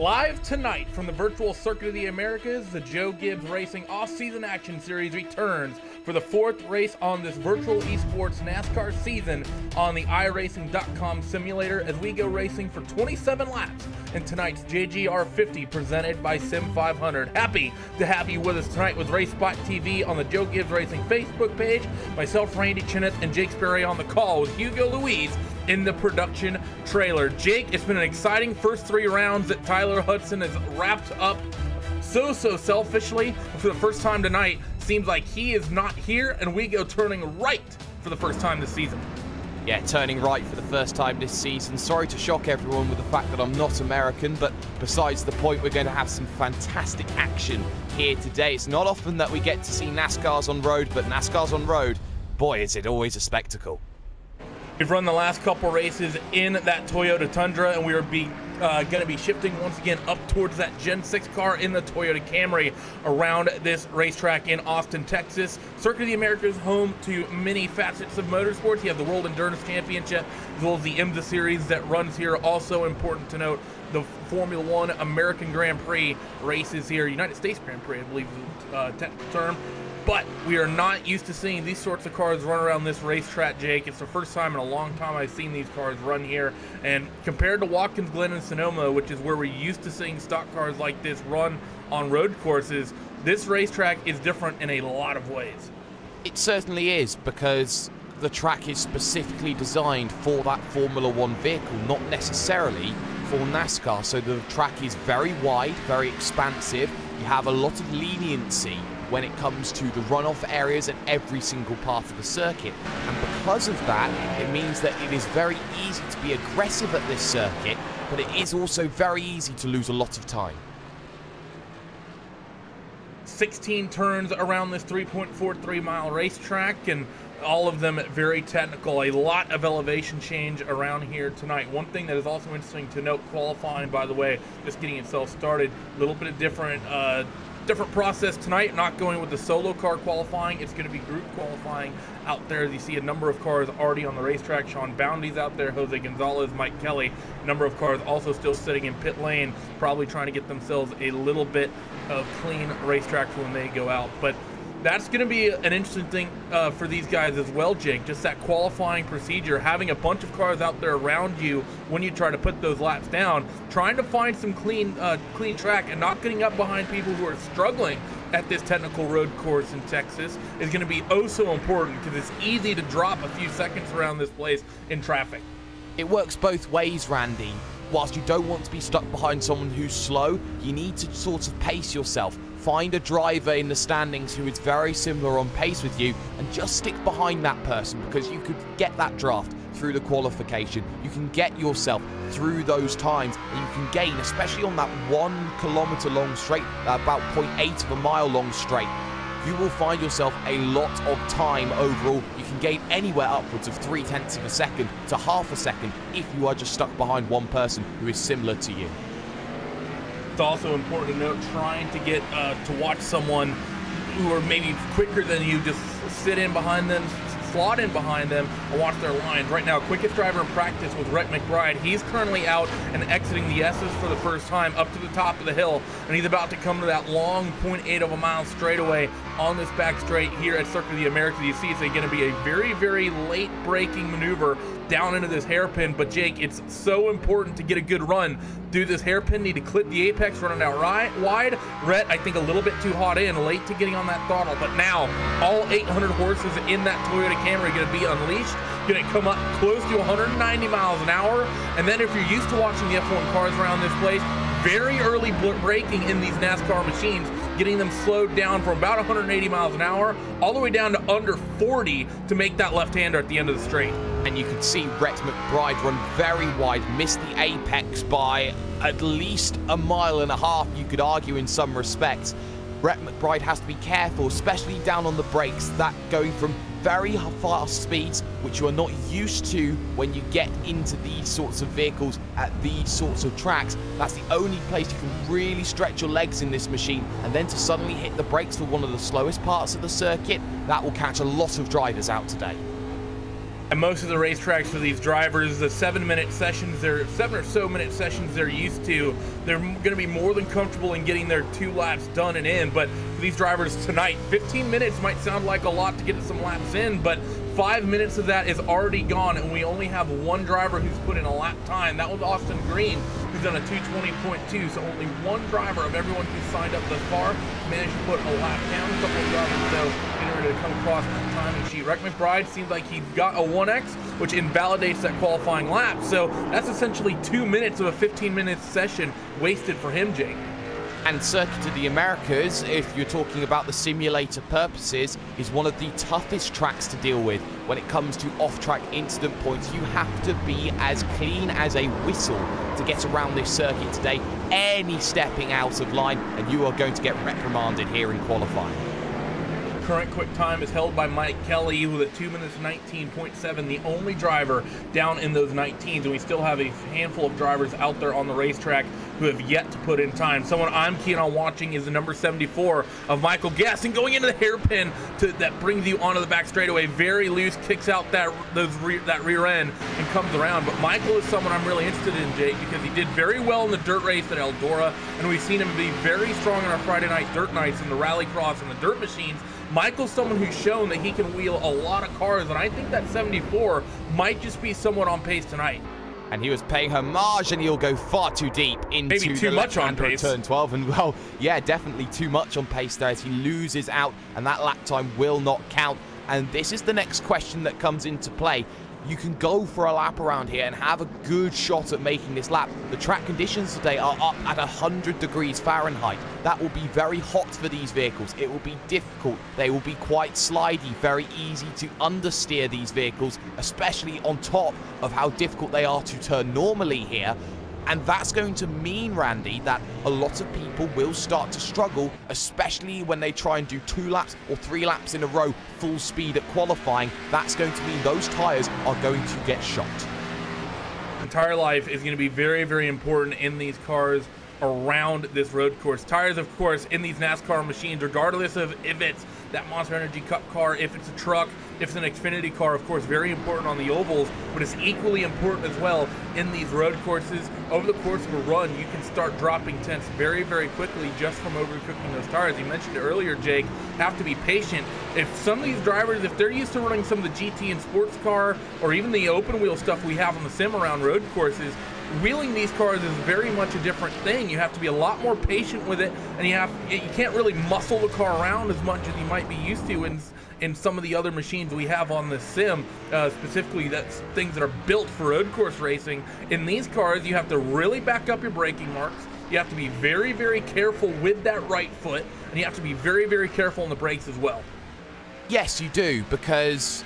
Live tonight from the virtual Circuit of the Americas, the Joe Gibbs Racing Off-Season Action Series returns for the 4th race on this virtual esports NASCAR season on the iRacing.com simulator as we go racing for 27 laps in tonight's JGR 50 presented by Sim 500. Happy to have you with us tonight with RaceSpotTV on the Joe Gibbs Racing Facebook page, myself, Randy Cheneth, and Jake Sperry on the call with Hugo Louise in the production trailer. Jake, it's been an exciting first 3 rounds that Tyler Hudson has wrapped up so selfishly. For the first time tonight, seems like he is not here, and we go turning right for the first time this season. Yeah, turning right for the first time this season. Sorry to shock everyone with the fact that I'm not American, but besides the point, we're going to have some fantastic action here today. It's not often that we get to see NASCARs on road, but NASCARs on road, boy, is it always a spectacle. We've run the last couple races in that Toyota Tundra, and we are going to be shifting once again up towards that Gen 6 car in the Toyota Camry around this racetrack in Austin, Texas. Circuit of the Americas, home to many facets of motorsports. You have the World Endurance Championship, as well as the IMSA Series that runs here. Also important to note, the Formula One American Grand Prix races here. United States Grand Prix, I believe is the technical term. But we are not used to seeing these sorts of cars run around this racetrack, Jake. It's the first time in a long time I've seen these cars run here. And compared to Watkins Glen and Sonoma, which is where we're used to seeing stock cars like this run on road courses, this racetrack is different in a lot of ways. It certainly is, because the track is specifically designed for that Formula One vehicle, not necessarily for NASCAR. So the track is very wide, very expansive. You have a lot of leniency when it comes to the runoff areas at every single part of the circuit. And because of that, it means that it is very easy to be aggressive at this circuit, but it is also very easy to lose a lot of time. 16 turns around this 3.43 mile racetrack, and all of them very technical. A lot of elevation change around here tonight. One thing that is also interesting to note, qualifying, by the way, just getting itself started, a little bit of different process tonight, not going with the solo car qualifying. It's going to be group qualifying out there. As you see a number of cars already on the racetrack. Sean Bounty's out there, Jose Gonzalez, Mike Kelly. A number of cars also still sitting in pit lane, probably trying to get themselves a little bit of clean racetrack for when they go out. But that's going to be an interesting thing for these guys as well, Jake. Just that qualifying procedure, having a bunch of cars out there around you when you try to put those laps down, trying to find some clean track and not getting up behind people who are struggling at this technical road course in Texas is going to be oh so important, because it's easy to drop a few seconds around this place in traffic. It works both ways, Randy. Whilst you don't want to be stuck behind someone who's slow, you need to sort of pace yourself. Find a driver in the standings who is very similar on pace with you and just stick behind that person, because you could get that draft through the qualification. You can get yourself through those times, and you can gain, especially on that 1 kilometer long straight, about 0.8 of a mile long straight. You will find yourself a lot of time overall. You can gain anywhere upwards of 0.3 of a second to half a second if you are just stuck behind one person who is similar to you. It's also important to note, trying to get to watch someone who are maybe quicker than you, just sit in behind them, slot in behind them, and watch their lines. Right now, quickest driver in practice with Rhett McBride. He's currently out and exiting the S's for the first time up to the top of the hill, and he's about to come to that long 0.8 of a mile straightaway on this back straight here at Circuit of the Americas. You see it's going to be a very late braking maneuver down into this hairpin, but Jake, it's so important to get a good run. Do this hairpin, need to clip the apex, running out wide. Rhett, I think, a little bit too hot in, late to getting on that throttle, but now all 800 horses in that Toyota Camry are going to be unleashed, going to come up close to 190 miles an hour, and then if you're used to watching the F1 cars around this place, very early braking in these NASCAR machines, getting them slowed down from about 180 miles an hour all the way down to under 40 to make that left-hander at the end of the straight. And you can see Rhett McBride run very wide, missed the apex by at least 1.5 miles, you could argue, in some respects. Rhett McBride has to be careful, especially down on the brakes, that going from very fast speeds, which you are not used to when you get into these sorts of vehicles at these sorts of tracks. That's the only place you can really stretch your legs in this machine, and then to suddenly hit the brakes for one of the slowest parts of the circuit, that will catch a lot of drivers out today. And most of the racetracks for these drivers, the 7-minute sessions, they're 7 or so minute sessions they're used to, they're going to be more than comfortable in getting their 2 laps done and in. But for these drivers tonight, 15 minutes might sound like a lot to get some laps in, but 5 minutes of that is already gone, and we only have one driver who's put in a lap time. That was Austin Green, who's done a 2:20.2. So only one driver of everyone who's signed up thus far managed to put a lap down. A couple of drivers, though, getting ready to come across the timing sheet. Rick McBride seems like he's got a 1X, which invalidates that qualifying lap. So that's essentially 2 minutes of a 15-minute session wasted for him, Jake. And Circuit of the Americas, if you're talking about the simulator purposes, is one of the toughest tracks to deal with. When it comes to off-track incident points, you have to be as clean as a whistle to get around this circuit today. Any stepping out of line, and you are going to get reprimanded here in qualifying. Current quick time is held by Mike Kelly with a 2 minutes 19.7, the only driver down in those 19s, and we still have a handful of drivers out there on the racetrack who have yet to put in time. Someone I'm keen on watching is the number 74 of Michael Guest, and going into the hairpin that brings you onto the back straightaway, very loose, kicks out that rear end and comes around. But Michael is someone I'm really interested in, Jake, because he did very well in the dirt race at Eldora, and we've seen him be very strong in our Friday night dirt nights in the rallycross and the dirt machines. Michael's someone who's shown that he can wheel a lot of cars, and I think that 74 might just be somewhat on pace tonight. And he was paying homage, and he'll go far too deep into maybe too much on pace. Turn 12, and well, yeah, definitely too much on pace there as he loses out, and that lap time will not count. And this is the next question that comes into play. You can go for a lap around here and have a good shot at making this lap. The track conditions today are up at 100 degrees Fahrenheit. That will be very hot for these vehicles. It will be difficult. They will be quite slidey, very easy to understeer these vehicles, especially on top of how difficult they are to turn normally here. And that's going to mean, Randy, that a lot of people will start to struggle, especially when they try and do 2 laps or 3 laps in a row, full speed at qualifying. That's going to mean those tyres are going to get shot. And tire life is going to be very, very important in these cars around this road course. Tires, of course, in these NASCAR machines, regardless of if it's that Monster Energy Cup car, if it's a truck, if it's an Xfinity car, of course, very important on the ovals, but it's equally important as well in these road courses. Over the course of a run, you can start dropping tenths very, very quickly just from overcooking those tires. You mentioned it earlier, Jake, have to be patient. If some of these drivers, if they're used to running some of the GT and sports car, or even the open wheel stuff we have on the sim around road courses, wheeling these cars is very much a different thing. You have to be a lot more patient with it, and you can't really muscle the car around as much as you might be used to in some of the other machines we have on the sim. Specifically, that's things that are built for road course racing. In these cars, you have to really back up your braking marks. You have to be very, very careful with that right foot, and you have to be very, very careful on the brakes as well. Yes, you do, because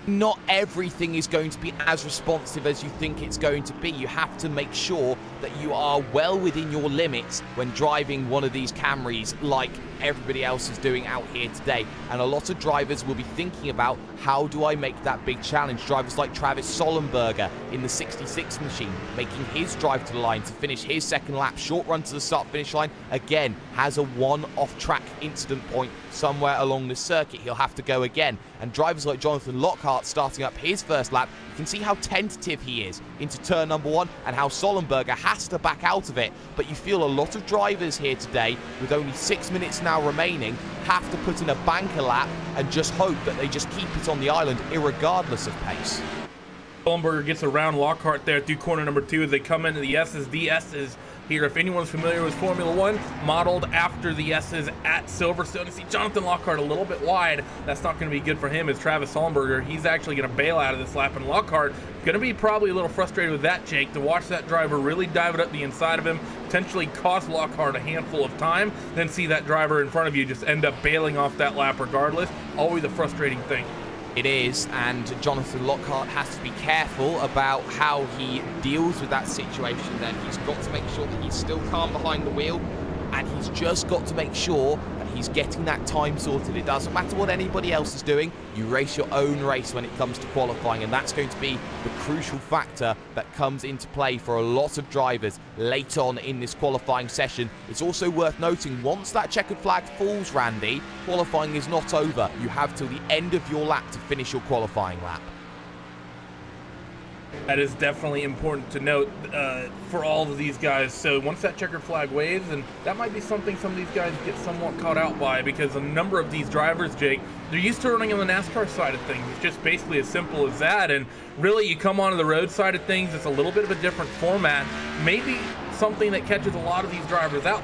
not everything is going to be as responsive as you think it's going to be. You have to make sure that you are well within your limits when driving one of these Camrys like everybody else is doing out here today. And a lot of drivers will be thinking about, how do I make that big challenge? Drivers like Travis Sollenberger in the 66 machine, making his drive to the line to finish his second lap, short run to the start-finish line, again, has a one off-track incident point somewhere along the circuit. He'll have to go again. And drivers like Jonathan Lockhart starting up his first lap, you can see how tentative he is into turn number 1 and how Sollenberger has to back out of it. But you feel a lot of drivers here today, with only 6 minutes now remaining, have to put in a banker lap and just hope that they just keep it on the island irregardless of pace. Sollenberger gets around Lockhart there through corner number 2 as they come into the S's, DS's here. If anyone's familiar with Formula 1, modeled after the S's at Silverstone. You see Jonathan Lockhart a little bit wide. That's not going to be good for him as Travis Sollenberger. He's actually going to bail out of this lap, and Lockhart going to be probably a little frustrated with that, Jake, to watch that driver really dive it up the inside of him, potentially cost Lockhart a handful of time, then see that driver in front of you just end up bailing off that lap regardless. Always a frustrating thing. It is, and Jonathan Lockhart has to be careful about how he deals with that situation. Then he's got to make sure that he's still calm behind the wheel, and he's just got to make sure that he's getting that time sorted. It doesn't matter what anybody else is doing. You race your own race when it comes to qualifying, and that's going to be the crucial factor that comes into play for a lot of drivers late on in this qualifying session. It's also worth noting, once that checkered flag falls, Randy, qualifying is not over. You have till the end of your lap to finish your qualifying lap. That is definitely important to note for all of these guys. So once that checkered flag waves, and that might be something some of these guys get somewhat caught out by, because a number of these drivers, Jake, they're used to running on the NASCAR side of things. It's just basically as simple as that. And really, you come onto the road side of things, it's a little bit of a different format. Maybe something that catches a lot of these drivers out.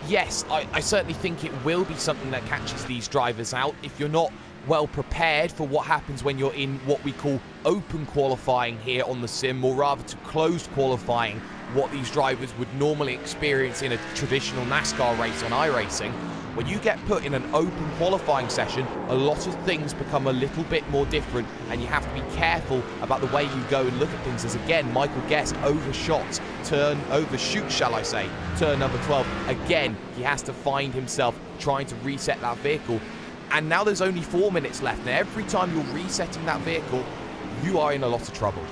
Yes, I certainly think it will be something that catches these drivers out if you're not well prepared for what happens when you're in what we call open qualifying here on the sim, or rather to closed qualifying, what these drivers would normally experience in a traditional NASCAR race on iRacing. When you get put in an open qualifying session, a lot of things become a little bit more different, and you have to be careful about the way you go and look at things, as again, Michael Guest overshot, overshoot, shall I say, turn number 12. Again, he has to find himself trying to reset that vehicle. And now there's only 4 minutes left. Now, every time you're resetting that vehicle, you are in a lot of trouble.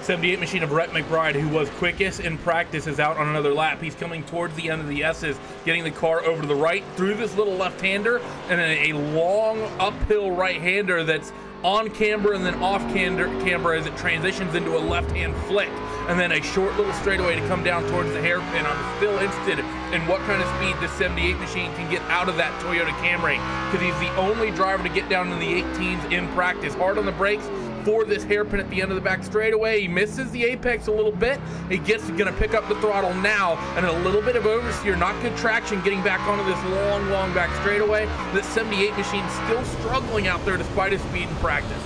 78 machine of Rhett McBride, who was quickest in practice, is out on another lap. He's coming towards the end of the S's, getting the car over to the right through this little left-hander, and then a long uphill right-hander that's on camber and then off camber as it transitions into a left-hand flick, and then a short little straightaway to come down towards the hairpin. I'm still interested in what kind of speed this 78 machine can get out of that Toyota Camry, because he's the only driver to get down in the 18s in practice. Hard on the brakes for this hairpin at the end of the back straightaway. He misses the apex a little bit. He gets going to pick up the throttle now, and a little bit of oversteer, not good traction getting back onto this long back straightaway. This 78 machine still struggling out there despite his speed in practice.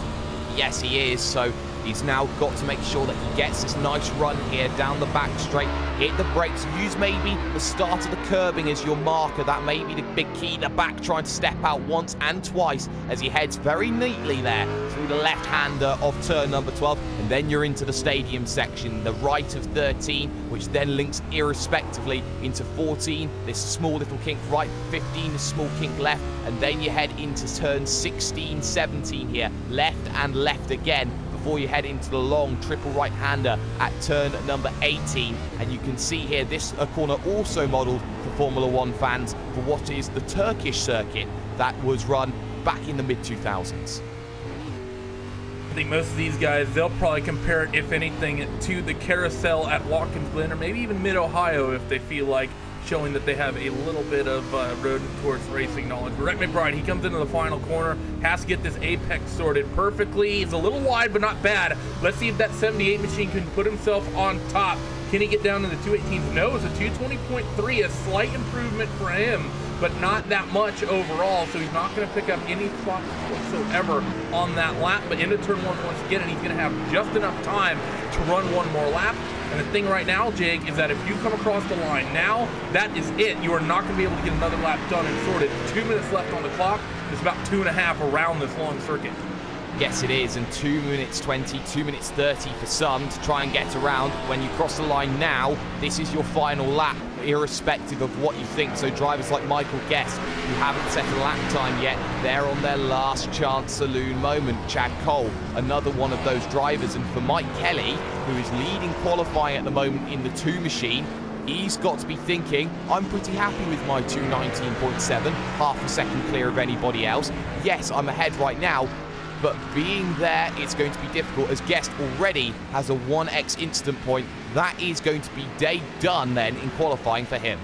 Yes, he is. So he's now got to make sure that he gets this nice run here down the back straight, hit the brakes, use maybe the start of the curbing as your marker. That may be the big key. The back trying to step out once and twice as he heads very neatly there through the left-hander of turn number 12, and then you're into the stadium section, the right of 13, which then links irrespectively into 14, this small little kink right, 15, this small kink left, and then you head into turn 16, 17 here, left and left again, before you head into the long triple right-hander at turn number 18. And you can see here this corner also modelled for Formula One fans for what is the Turkish circuit that was run back in the mid-2000s. I think most of these guys, they'll probably compare it, if anything, to the carousel at Watkins Glen, or maybe even Mid-Ohio if they feel like showing that they have a little bit of road towards racing knowledge. Rhett McBride, he comes into the final corner, has to get this apex sorted perfectly. He's a little wide, but not bad. Let's see if that 78 machine can put himself on top. Can he get down to the 218s? No, it's a 220.3, a slight improvement for him, but not that much overall, so he's not going to pick up any spots whatsoever on that lap. But into turn 1 once again, and he's going to have just enough time to run one more lap. And the thing right now, Jake, is that if you come across the line now, that is it. You are not going to be able to get another lap done and sorted. 2 minutes left on the clock. It's about 2.5 around this long circuit. Yes, it is, and 2 minutes 20, 2 minutes 30 for some to try and get around. When you cross the line now, this is your final lap, irrespective of what you think. So drivers like Michael Guest, who haven't set a lap time yet, they're on their last chance saloon moment. Chad Cole, another one of those drivers. And for Mike Kelly, who is leading qualifying at the moment in the 2 machine, he's got to be thinking, I'm pretty happy with my 219.7, half a second clear of anybody else. Yes, I'm ahead right now, but being there, it's going to be difficult, as Guest already has a 1x instant point. That is going to be day done then in qualifying for him.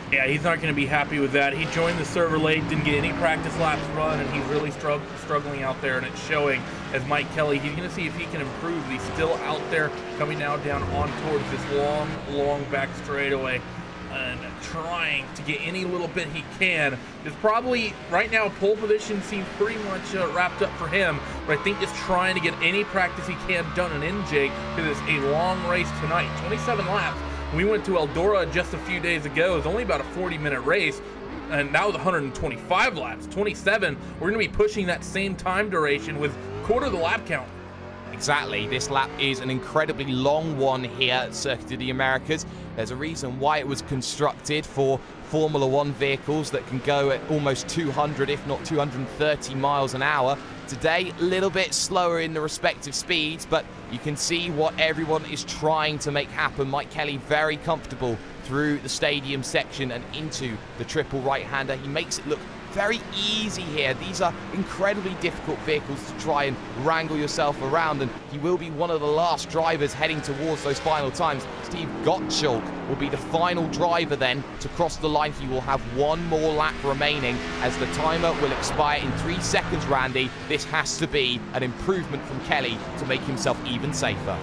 Yeah, he's not going to be happy with that. He joined the server late, didn't get any practice laps run, and he's really struggling out there, and it's showing. As Mike Kelly, he's going to see if he can improve. He's still out there, coming now down on towards this long back straightaway, and trying to get any little bit he can. It's probably, right now, pole position seems pretty much wrapped up for him, but I think just trying to get any practice he can done and in, Jake, because it's a long race tonight. 27 laps. We went to Eldora just a few days ago. It was only about a 40-minute race, and that was 125 laps. 27, we're going to be pushing that same time duration with quarter of the lap count. Exactly. This lap is an incredibly long one here at Circuit of the Americas. There's a reason why it was constructed for Formula One vehicles that can go at almost 200, if not 230 miles an hour. Today, a little bit slower in the respective speeds, but you can see what everyone is trying to make happen. Mike Kelly very comfortable through the stadium section and into the triple right-hander. He makes it look very easy here. These are incredibly difficult vehicles to try and wrangle yourself around, and he will be one of the last drivers heading towards those final times. Steve Gottschalk will be the final driver then to cross the line. He will have one more lap remaining as the timer will expire in 3 seconds, Randy. This has to be an improvement from Kelly to make himself even safer.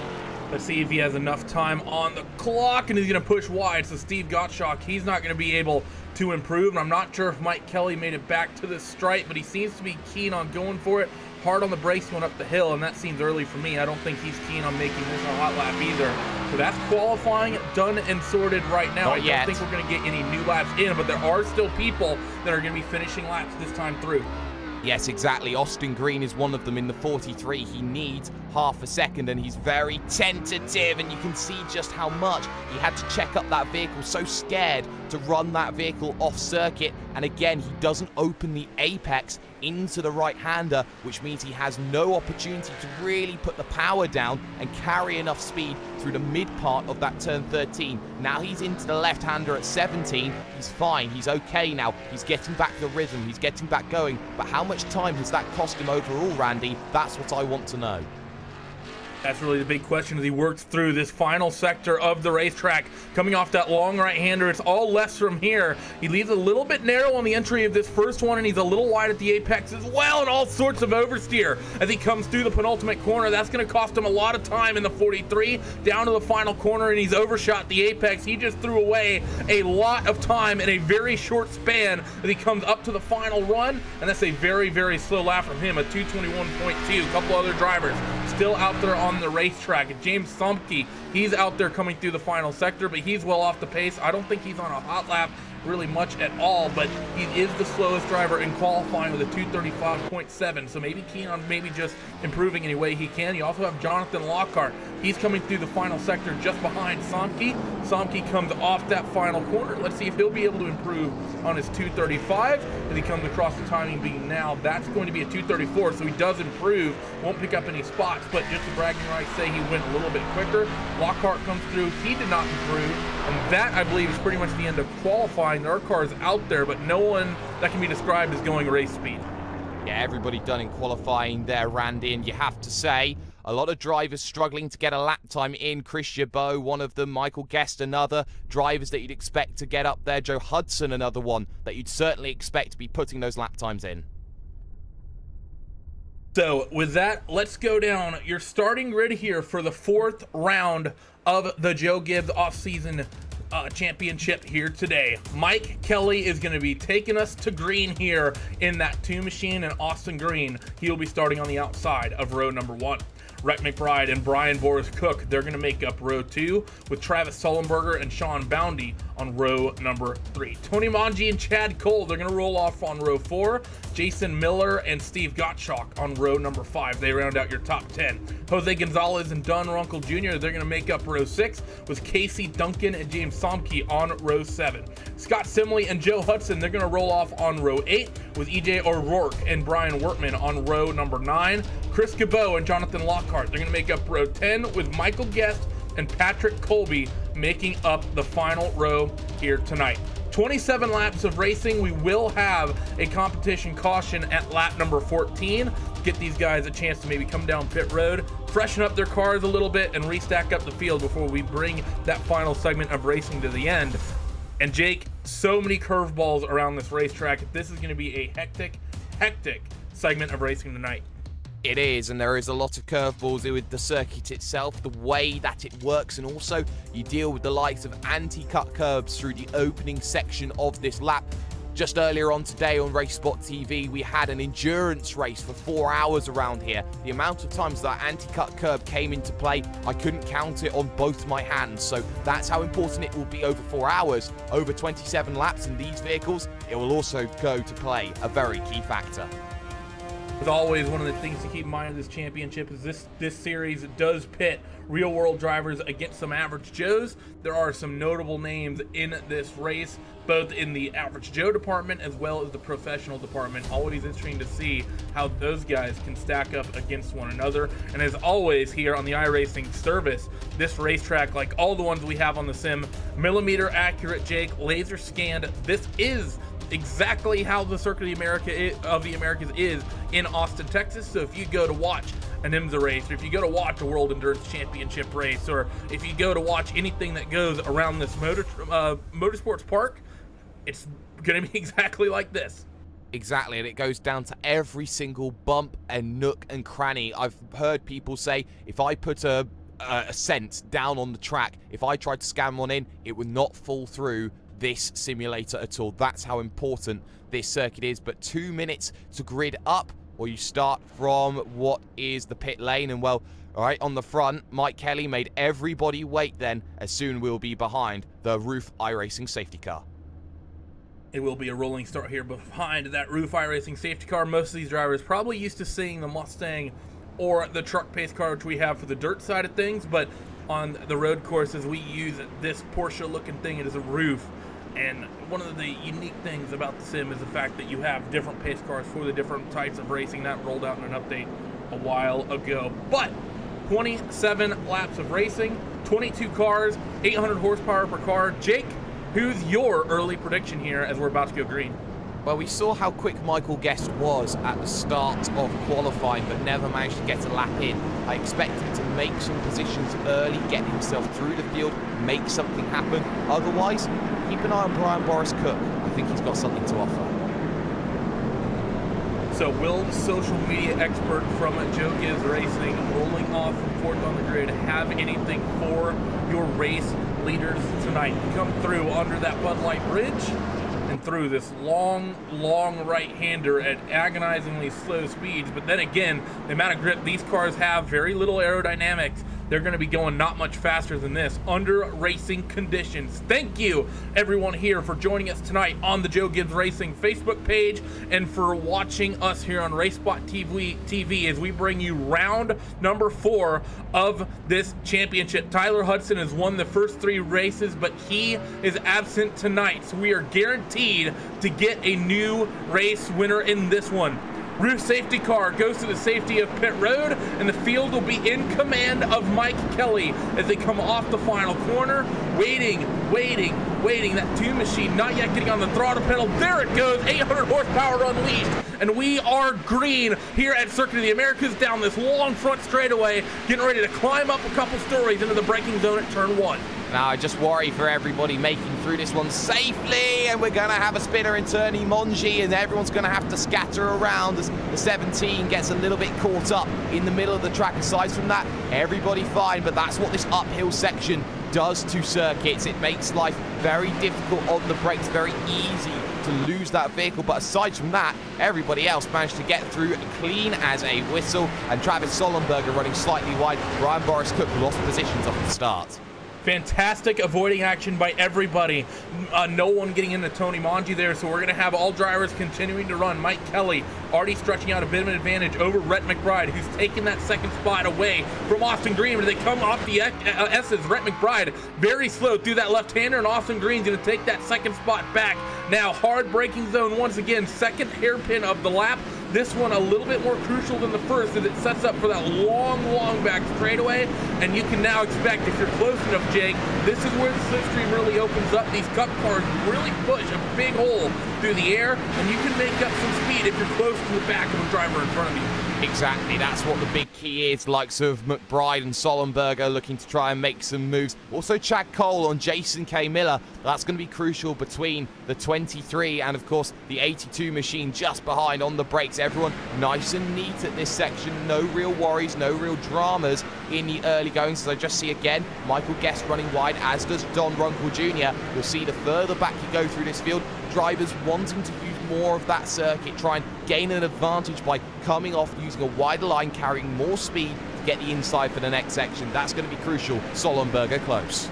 Let's see if he has enough time on the clock, and he's going to push wide. So Steve Gottschalk, he's not going to be able to improve. And I'm not sure if Mike Kelly made it back to the stripe, but he seems to be keen on going for it. Hard on the brakes going up the hill, and that seems early for me. I don't think he's keen on making this a hot lap either. So that's qualifying done and sorted right now. I don't think we're going to get any new laps in, but there are still people that are going to be finishing laps this time through. Yes, exactly. Austin Green is one of them in the 43. He needs half a second, and he's very tentative, and you can see just how much he had to check up that vehicle. So scared to run that vehicle off circuit, and again, he doesn't open the apex into the right-hander, which means he has no opportunity to really put the power down and carry enough speed through the mid part of that turn 13. Now he's into the left-hander at 17. He's fine. He's okay now. He's getting back the rhythm. He's getting back going. But how much time has that cost him overall, Randy? That's what I want to know. That's really the big question as he works through this final sector of the racetrack. Coming off that long right-hander, it's all left from here. He leaves a little bit narrow on the entry of this first one, and he's a little wide at the apex as well, and all sorts of oversteer as he comes through the penultimate corner. That's going to cost him a lot of time in the 43, down to the final corner, and he's overshot the apex. He just threw away a lot of time in a very short span as he comes up to the final run, and that's a very, very slow lap from him, a 2:21.2. A couple other drivers still out there on the racetrack. James Sumke, he's out there coming through the final sector, but he's well off the pace. I don't think he's on a hot lap really much at all, but he is the slowest driver in qualifying with a 2:35.7, so maybe keen on maybe just improving any way he can. You also have Jonathan Lockhart. He's coming through the final sector just behind Samke. Samke comes off that final corner. Let's see if he'll be able to improve on his 2:35 as he comes across the timing being now. That's going to be a 2:34, so he does improve. Won't pick up any spots, but just to bragging rights say he went a little bit quicker. Lockhart comes through. He did not improve, and that, I believe, is pretty much the end of qualifying. There are cars out there, but no one that can be described as going race speed. Yeah, everybody done in qualifying there, Randy, and you have to say, a lot of drivers struggling to get a lap time in. Chris Jabot, one of them. Michael Guest, another. Drivers that you'd expect to get up there. Joe Hudson, another one that you'd certainly expect to be putting those lap times in. So with that, let's go down your starting grid here for the 4th round of the Joe Gibbs off-season championship here today. Mike Kelly is going to be taking us to green here in that 2 machine, and Austin Green, he'll be starting on the outside of row number 1. Rhett McBride and Brian Boris Cook, they're going to make up row 2 with Travis Sullenberger and Sean Boundy on row number 3. Tony Manji and Chad Cole, they're going to roll off on row 4. Jason Miller and Steve Gottschalk on row number 5. They round out your top 10. Jose Gonzalez and Don Runkle Jr., they're going to make up row 6 with Casey Duncan and James Somke on row 7. Scott Simley and Joe Hudson, they're going to roll off on row 8 with EJ O'Rourke and Brian Wortman on row number 9. Chris Cabot and Jonathan Lockhart, they're going to make up row 10 with Michael Guest and Patrick Colby making up the final row here tonight. 27 laps of racing. We will have a competition caution at lap number 14. Get these guys a chance to maybe come down pit road, freshen up their cars a little bit, and restack up the field before we bring that final segment of racing to the end. And Jake, so many curveballs around this racetrack. This is going to be a hectic segment of racing tonight. It is, and there is a lot of curveballs with the circuit itself, the way that it works, and also you deal with the likes of anti-cut curbs through the opening section of this lap. Just earlier on today on RaceSpotTV, we had an endurance race for 4 hours around here. The amount of times that anti-cut curb came into play, I couldn't count it on both my hands. So that's how important it will be over 4 hours. Over 27 laps in these vehicles, it will also go to play a very key factor. As always, one of the things to keep in mind of this championship is this series does pit real-world drivers against some average Joes. There are some notable names in this race, both in the average Joe department as well as the professional department. Always interesting to see how those guys can stack up against one another. And as always, here on the iRacing service, this racetrack, like all the ones we have on the sim, millimeter accurate, Jake, laser scanned. This is exactly how the Circuit of the Americas is in Austin, Texas. So if you go to watch an IMSA race, or if you go to watch a World Endurance Championship race, or if you go to watch anything that goes around this motorsports park, it's going to be exactly like this. Exactly, and it goes down to every single bump and nook and cranny. I've heard people say, if I put a scent down on the track, if I tried to scan one in, it would not fall through this simulator at all. That's how important this circuit is. But 2 minutes to grid up, or you start from what is the pit lane. And well, all right, on the front, Mike Kelly made everybody wait then, as soon we'll be behind the Roof iRacing safety car. It will be a rolling start here behind that Roof iRacing safety car. Most of these drivers probably used to seeing the Mustang or the truck pace car, which we have for the dirt side of things, but on the road courses we use this Porsche looking thing. It is a Roof, and one of the unique things about the sim is the fact that you have different pace cars for the different types of racing. That rolled out in an update a while ago. But 27 laps of racing, 22 cars, 800 horsepower per car. Jake, who's your early prediction here as we're about to go green? Well, we saw how quick Michael Guest was at the start of qualifying, but never managed to get a lap in. I expect him to make some positions early, get himself through the field, make something happen. Otherwise, keep an eye on Brian Boris Cook. I think he's got something to offer. So will the social media expert from Joe Gibbs Racing, rolling off from fourth on the grid, have anything for your race leaders tonight? Come through under that Bud Light Bridge and through this long right-hander at agonizingly slow speeds. But then again, the amount of grip these cars have, very little aerodynamics. They're going to be going not much faster than this under racing conditions. Thank you, everyone here, for joining us tonight on the Joe Gibbs Racing Facebook page, and for watching us here on RaceSpotTV as we bring you round number 4 of this championship. Tyler Hudson has won the first 3 races, but he is absent tonight, so we are guaranteed to get a new race winner in this one. Roof safety car goes to the safety of pit road, and the field will be in command of Mike Kelly as they come off the final corner. Waiting. That 2 machine not yet getting on the throttle pedal. There it goes, 800 horsepower unleashed. And we are green here at Circuit of the Americas down this long front straightaway, getting ready to climb up a couple stories into the braking zone at turn 1. Now, I just worry for everybody making through this one safely, and we're going to have a spinner in Turny Monji, and everyone's going to have to scatter around as the 17 gets a little bit caught up in the middle of the track. Aside from that, everybody fine, but that's what this uphill section does to circuits. It makes life very difficult on the brakes, very easy to lose that vehicle. But aside from that, everybody else managed to get through clean as a whistle, and Travis Sollenberger running slightly wide. Brian Boris Cook lost positions off the start. Fantastic avoiding action by everybody. No one getting into Tony Mongi there, so we're going to have all drivers continuing to run. Mike Kelly already stretching out a bit of an advantage over Rhett McBride, who's taken that second spot away from Austin Green. When they come off the S's, Rhett McBride very slow through that left-hander, and Austin Green's going to take that second spot back. Now, hard braking zone once again, second hairpin of the lap. This one a little bit more crucial than the first, as it sets up for that long back straightaway. And you can now expect, if you're close enough, Jake, this is where the slipstream really opens up. These cup cars really push a big hole through the air, and you can make up some speed if you're close to the back of the driver in front of you. Exactly, that's what the big key is. Likes of McBride and Sollenberger looking to try and make some moves. Also, Chad Cole on Jason K. Miller. That's going to be crucial between the 23 and, of course, the 82 machine just behind on the brakes. Everyone nice and neat at this section. No real worries, no real dramas in the early going. So I just see again Michael Guest running wide, as does Don Runkle Jr. You'll see the further back you go through this field, drivers wanting to use more of that circuit, try and gain an advantage by coming off using a wider line, carrying more speed to get the inside for the next section. That's going to be crucial. Sollenberger close.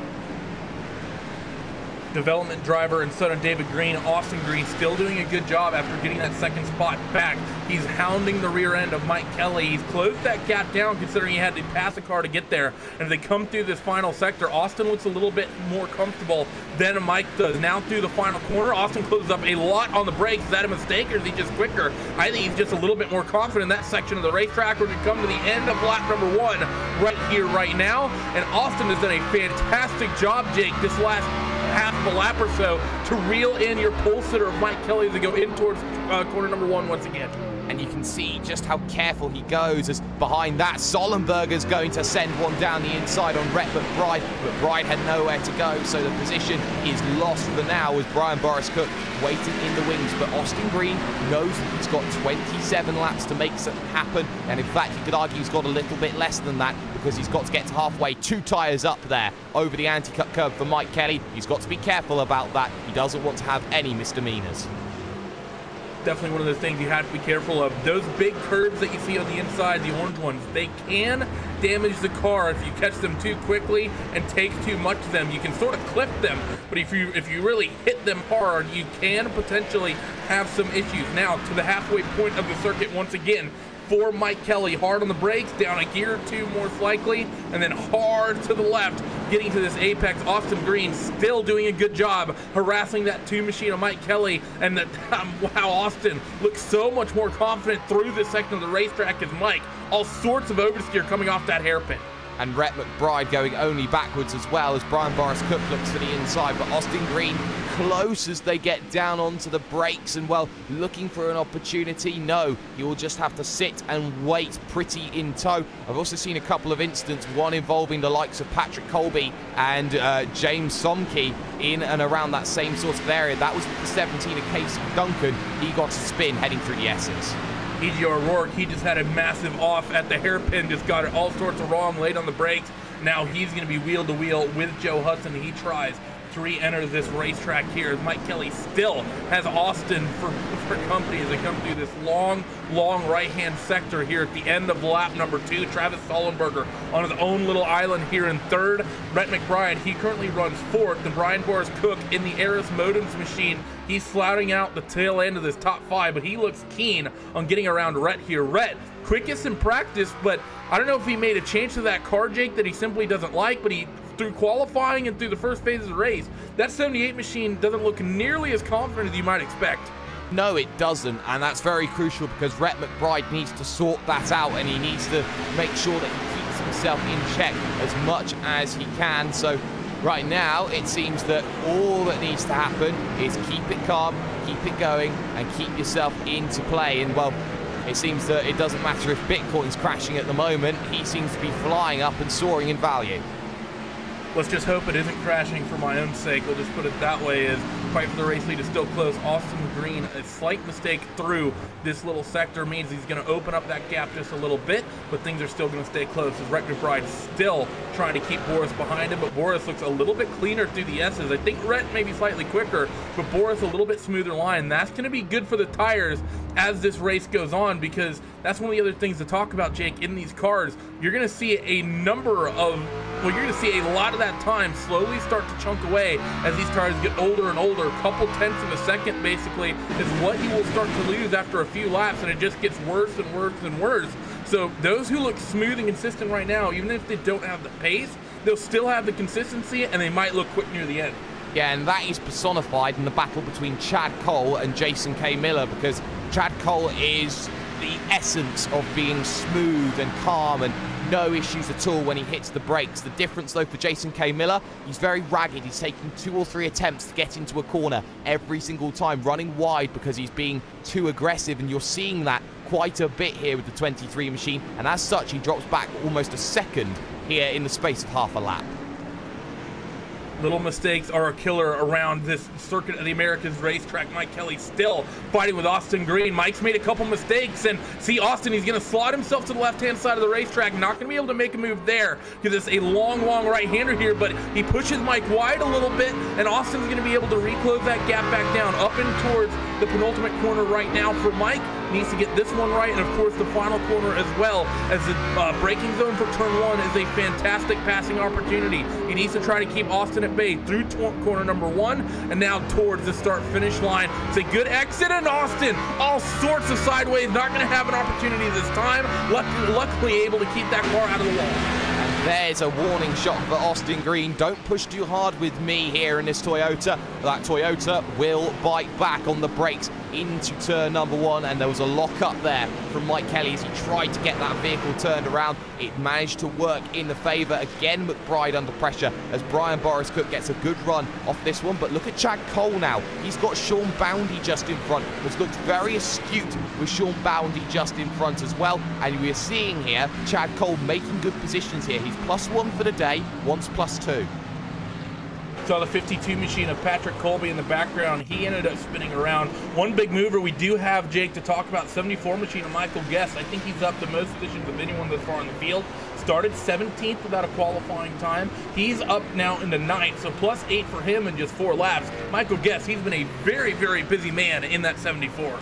Development driver and son of David Green, Austin Green, still doing a good job after getting that second spot back. He's hounding the rear end of Mike Kelly. He's closed that gap down, considering he had to pass a car to get there. And as they come through this final sector, Austin looks a little bit more comfortable than Mike does. Now through the final corner, Austin closes up a lot on the brakes. Is that a mistake, or is he just quicker? I think he's just a little bit more confident in that section of the racetrack. We're going to come to the end of lap number 1 right here, right now. And Austin has done a fantastic job, Jake, this last half of a lap or so to reel in your pole sitter of Mike Kelly as they go in towards corner number 1 once again. And you can see just how careful he goes, as behind that, Sollenberger's going to send one down the inside on Rhett McBride. McBride had nowhere to go, so the position is lost for now with Brian Boris Cook waiting in the wings. But Austin Green knows that he's got 27 laps to make something happen, and in fact, you could argue he's got a little bit less than that, because he's got to get to halfway, 2 tyres up there over the anti-cut curb for Mike Kelly. He's got to be careful about that. He doesn't want to have any misdemeanors. Definitely one of those things you have to be careful of. Those big curves that you see on the inside, the orange ones, they can damage the car if you catch them too quickly and take too much of them. You can sort of clip them, but if you really hit them hard, you can potentially have some issues. Now, to the halfway point of the circuit once again, for Mike Kelly, hard on the brakes, down a gear or 2 most likely, and then hard to the left, getting to this apex. Austin Green still doing a good job harassing that 2 machine of Mike Kelly, and that wow, Austin looks so much more confident through this section of the racetrack as Mike. All sorts of oversteer coming off that hairpin. And Rhett McBride going only backwards as well, as Brian Boris Cook looks for the inside. But Austin Green close as they get down onto the brakes, and well, looking for an opportunity. No, you'll just have to sit and wait pretty in tow. I've also seen a couple of incidents, one involving the likes of Patrick Colby and James Somke in and around that same sort of area. That was with the 17 of Casey Duncan. He got to spin heading through the S's. E.G. O'Rourke, he just had a massive off at the hairpin, just got it all sorts of wrong, late on the brakes. Now he's going to be wheel to wheel with Joe Hudson. He tries to re-enter this racetrack here, as Mike Kelly still has Austin for company as they come through this long right-hand sector here at the end of lap number 2. Travis Sollenberger on his own little island here in 3rd. Rhett McBride, he currently runs 4th, and Brian Boris Cook in the Aris Modems machine, he's flouting out the tail end of this top 5, but he looks keen on getting around Rhett here. Rhett, quickest in practice, but I don't know if he made a change to that car, Jake, that he simply doesn't like, but he, through qualifying and through the first phase of the race, that 78 machine doesn't look nearly as confident as you might expect. No, it doesn't, and that's very crucial, because Rhett McBride needs to sort that out, and he needs to make sure that he keeps himself in check as much as he can. So right now, it seems that all that needs to happen is keep it calm, keep it going, and keep yourself into play. And well, it seems that it doesn't matter if Bitcoin's crashing at the moment. He seems to be flying up and soaring in value. Let's just hope it isn't crashing for my own sake. We'll just put it that way, as fight for the race lead is still close. Austin Green, a slight mistake through this little sector means he's going to open up that gap just a little bit, but things are still going to stay close, as Rhett McBride still trying to keep Boris behind him, but Boris looks a little bit cleaner through the S's. I think Rhett may be slightly quicker, but Boris a little bit smoother line. That's going to be good for the tires as this race goes on, because that's one of the other things to talk about, Jake, in these cars. You're going to see a number of, well, you're going to see a lot of that time slowly start to chunk away as these tires get older and older. A couple tenths of a second, basically, is what you will start to lose after a few laps, and it just gets worse and worse and worse. So those who look smooth and consistent right now, even if they don't have the pace, they'll still have the consistency, and they might look quick near the end. Yeah, and that is personified in the battle between Chad Cole and Jason K. Miller, because Chad Cole is the essence of being smooth and calm and no issues at all when he hits the brakes. The difference, though, for Jason K. Miller, he's very ragged. He's taking 2 or 3 attempts to get into a corner every single time, running wide because he's being too aggressive, and you're seeing that quite a bit here with the 23 machine, and as such, he drops back almost a second here in the space of half a lap. Little mistakes are a killer around this circuit of the Americas racetrack. Mike Kelly still fighting with Austin Green. Mike's made a couple mistakes, and see Austin, he's going to slot himself to the left-hand side of the racetrack. Not going to be able to make a move there because it's a long right-hander here, but he pushes Mike wide a little bit, and Austin's going to be able to reclose that gap back down up and towards the penultimate corner right now for Mike. Needs to get this one right, and of course the final corner as well, as the braking zone for turn 1 is a fantastic passing opportunity. He needs to try to keep Austin at bay through corner number 1 and now towards the start-finish line. It's a good exit, and Austin all sorts of sideways, not going to have an opportunity this time. Luckily able to keep that car out of the wall. There's a warning shot for Austin Green. Don't push too hard with me here in this Toyota. That Toyota will bite back on the brakes into turn number 1, and there was a lock up there from Mike Kelly as he tried to get that vehicle turned around. It managed to work in the favour. Again, McBride under pressure as Brian Boris Cook gets a good run off this one. But look at Chad Cole now. He's got Sean Boundy just in front. Has looked very astute with Sean Boundy just in front as well. And we're seeing here Chad Cole making good positions here. He's +1 for the day, once +2. Saw the 52 machine of Patrick Colby in the background. He ended up spinning around. One big mover we do have, Jake, to talk about, 74 machine of Michael Guest. I think he's up the most positions of anyone thus far in the field. Started 17th without a qualifying time. He's up now into 9th, so +8 for him in just 4 laps. Michael Guest, he's been a very, very busy man in that 74.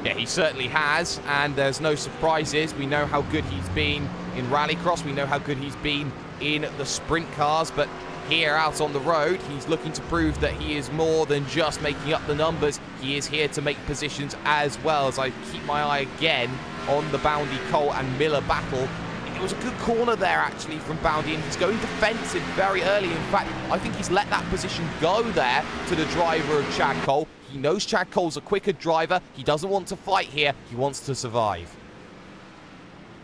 Yeah, he certainly has, and there's no surprises. We know how good he's been in Rallycross. We know how good he's been in the sprint cars, but here out on the road, he's looking to prove that he is more than just making up the numbers. He is here to make positions as well. As I keep my eye again on the Boundy, Cole and Miller battle. It was a good corner there actually from Boundy, and he's going defensive very early. In fact, I think he's let that position go there to the driver of Chad Cole. He knows Chad Cole's a quicker driver. He doesn't want to fight here. He wants to survive.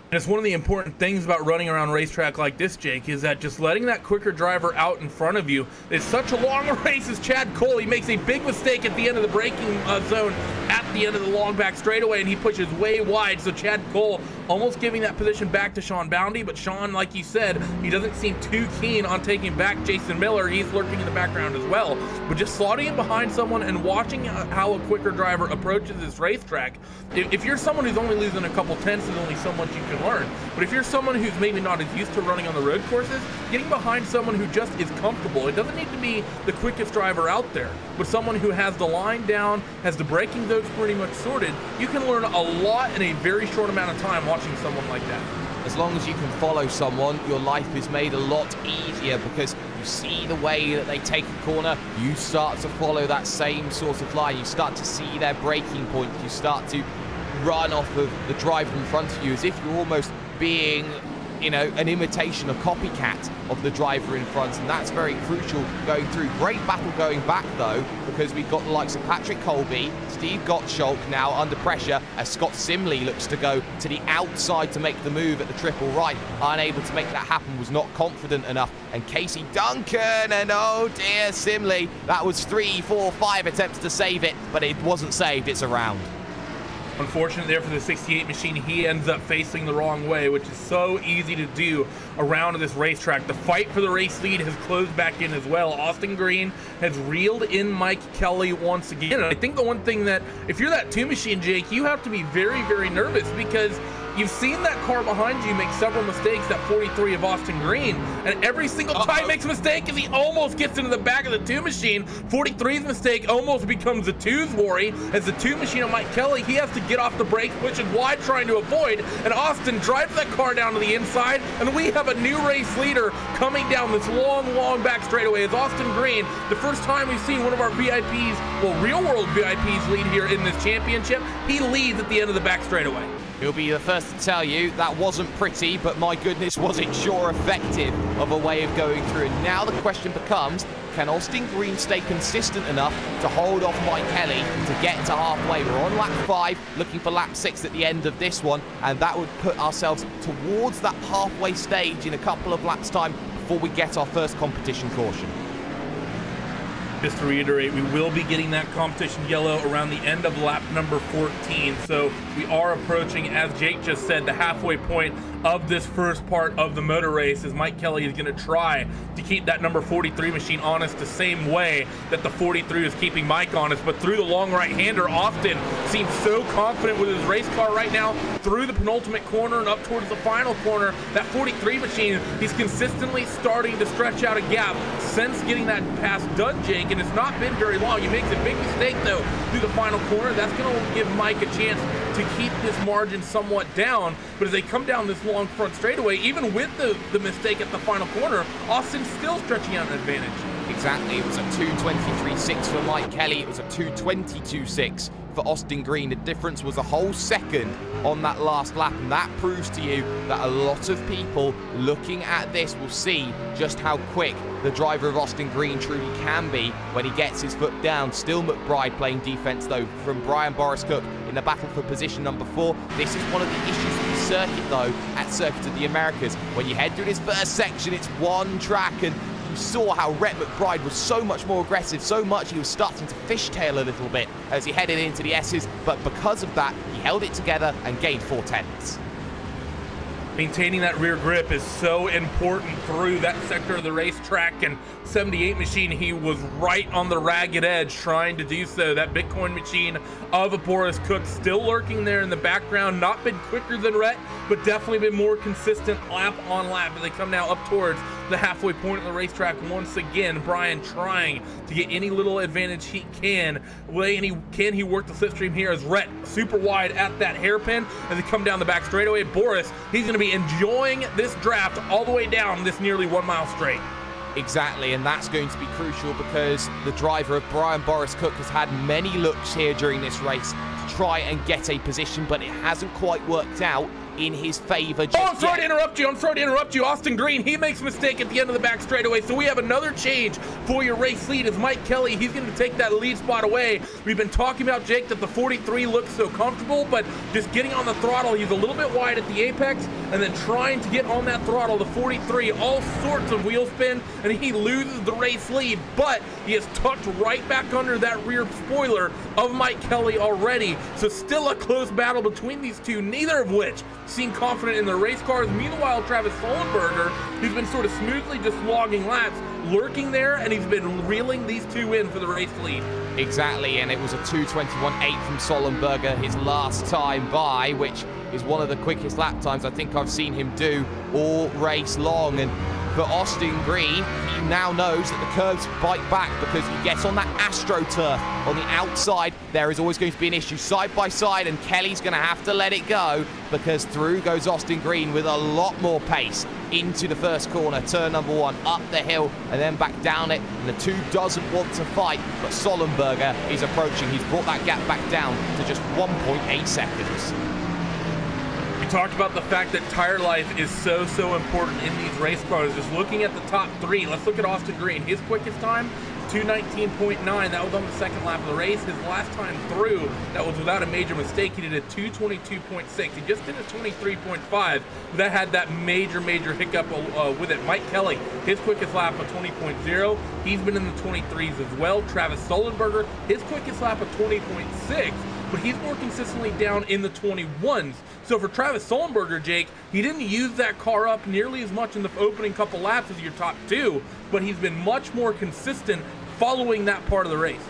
And it's one of the important things about running around a racetrack like this, Jake, is that just letting that quicker driver out in front of you. It's such a long race as Chad Cole. He makes a big mistake at the end of the braking zone at the end of the long back straightaway, and he pushes way wide. So Chad Cole almost giving that position back to Sean Boundy, but Sean, like you said, he doesn't seem too keen on taking back Jason Miller. He's lurking in the background as well. But just slotting in behind someone and watching how a quicker driver approaches this racetrack, if you're someone who's only losing a couple tenths, there's only so much you can learn. But if you're someone who's maybe not as used to running on the road courses, getting behind someone who just is comfortable, it doesn't need to be the quickest driver out there, but someone who has the line down, has the braking zones pretty much sorted, you can learn a lot in a very short amount of time watching someone like that. As long as you can follow someone, your life is made a lot easier because you see the way that they take a corner, you start to follow that same sort of line, you start to see their braking points, you start to run off of the driver in front of you as if you're almost being, you know, an imitation, a copycat of the driver in front, and that's very crucial going through. Great battle going back though, because we've got the likes of Patrick Colby, Steve Gottschalk now under pressure as Scott Simley looks to go to the outside to make the move at the triple right. Unable to make that happen, was not confident enough. And Casey Duncan, and oh dear, Simley, that was 3, 4, 5 attempts to save it, but it wasn't saved, it's a round. Unfortunate there for the 68 machine, he ends up facing the wrong way, which is so easy to do around this racetrack. The fight for the race lead has closed back in as well. Austin Green has reeled in Mike Kelly once again. And I think the one thing that, if you're that 2 machine, Jake, you have to be very, very nervous because you've seen that car behind you make several mistakes, that 43 of Austin Green, and every single time he makes a mistake as he almost gets into the back of the 2 machine. 43's mistake almost becomes the 2's worry as the 2 machine of Mike Kelly, he has to get off the brakes, pushing wide, trying to avoid, and Austin drives that car down to the inside, and we have a new race leader coming down this long, long back straightaway as Austin Green, the first time we've seen one of our VIPs, well, real-world VIPs lead here in this championship, he leads at the end of the back straightaway. He'll be the first to tell you that wasn't pretty, but my goodness, was it sure effective of a way of going through. And now the question becomes, can Austin Green stay consistent enough to hold off Mike Kelly to get to halfway? We're on lap 5, looking for lap 6 at the end of this one, and that would put ourselves towards that halfway stage in a couple of laps' time before we get our first competition caution. Just to reiterate, we will be getting that competition yellow around the end of lap number 14. So we are approaching, as Jake just said, the halfway point of this first part of the motor race as Mike Kelly is going to try to keep that number 43 machine honest the same way that the 43 is keeping Mike honest. But through the long right-hander, Austin seems so confident with his race car right now through the penultimate corner and up towards the final corner. That 43 machine, he's consistently starting to stretch out a gap since getting that pass done, Jake, and it's not been very long. He makes a big mistake, though, through the final corner. That's going to give Mike a chance to keep this margin somewhat down, but as they come down this long front straightaway, even with the mistake at the final corner, Austin's still stretching out an advantage. Exactly, it was a 2:23.6 for Mike Kelly, it was a 2:22.6 for Austin Green. The difference was a whole second on that last lap, and that proves to you that a lot of people looking at this will see just how quick the driver of Austin Green truly can be when he gets his foot down. Still McBride playing defense though from Brian Boris Cook in the battle for position number 4. This is one of the issues with the circuit though, at Circuit of the Americas. When you head through this first section, it's one track, and you saw how Rhett McBride was so much more aggressive, so much he was starting to fishtail a little bit as he headed into the S's, but because of that, he held it together and gained 4 tenths. Maintaining that rear grip is so important through that sector of the racetrack, and 78 machine, he was right on the ragged edge trying to do so. That Bitcoin machine of a Boris Cook still lurking there in the background, not been quicker than Rhett, but definitely been more consistent lap on lap as they come now up towards the halfway point of the racetrack. Once again, Brian trying to get any little advantage he can. Can he work the slipstream here as Rhett super wide at that hairpin as they come down the back straightaway? Boris, he's going to be enjoying this draft all the way down this nearly 1 mile straight. Exactly, and that's going to be crucial because the driver of Brian Boris Cook has had many looks here during this race to try and get a position, but it hasn't quite worked out in his favor just I'm sorry to interrupt you. Austin Green, he makes a mistake at the end of the back straightaway, so we have another change for your race lead as Mike Kelly, he's going to take that lead spot away. We've been talking about, Jake, that the 43 looks so comfortable, but just getting on the throttle, he's a little bit wide at the apex, and then trying to get on that throttle, the 43, all sorts of wheel spin, and he loses the race lead, but he is tucked right back under that rear spoiler of Mike Kelly already, so still a close battle between these two, neither of which seem confident in their race cars. Meanwhile, Travis Sullenberger, who's been sort of smoothly just logging laps, lurking there, and he's been reeling these two in for the race lead. Exactly, and it was a 2:21.8 from Sullenberger, his last time by, which is one of the quickest lap times I think I've seen him do all race long. And for Austin Green, he now knows that the curves bite back because he gets on that AstroTurf on the outside. There is always going to be an issue side by side, and Kelly's going to have to let it go because through goes Austin Green with a lot more pace into the first corner, turn number 1, up the hill and then back down it, and the 2 doesn't want to fight, but Sullenberger is approaching. He's brought that gap back down to just 1.8 seconds. We talked about the fact that tire life is so important in these race cars. Just looking at the top 3, let's look at Austin Green. His quickest time, 2:19.9. That was on the second lap of the race. His last time through, that was without a major mistake. He did a 2:22.6. He just did a 23.5. That had that major hiccup with it. Mike Kelly, his quickest lap of 20.0. He's been in the 23s as well. Travis Sullenberger, his quickest lap of 20.6. But he's more consistently down in the 21s. So for Travis Sullenberger, Jake, he didn't use that car up nearly as much in the opening couple laps as your top 2, but he's been much more consistent following that part of the race.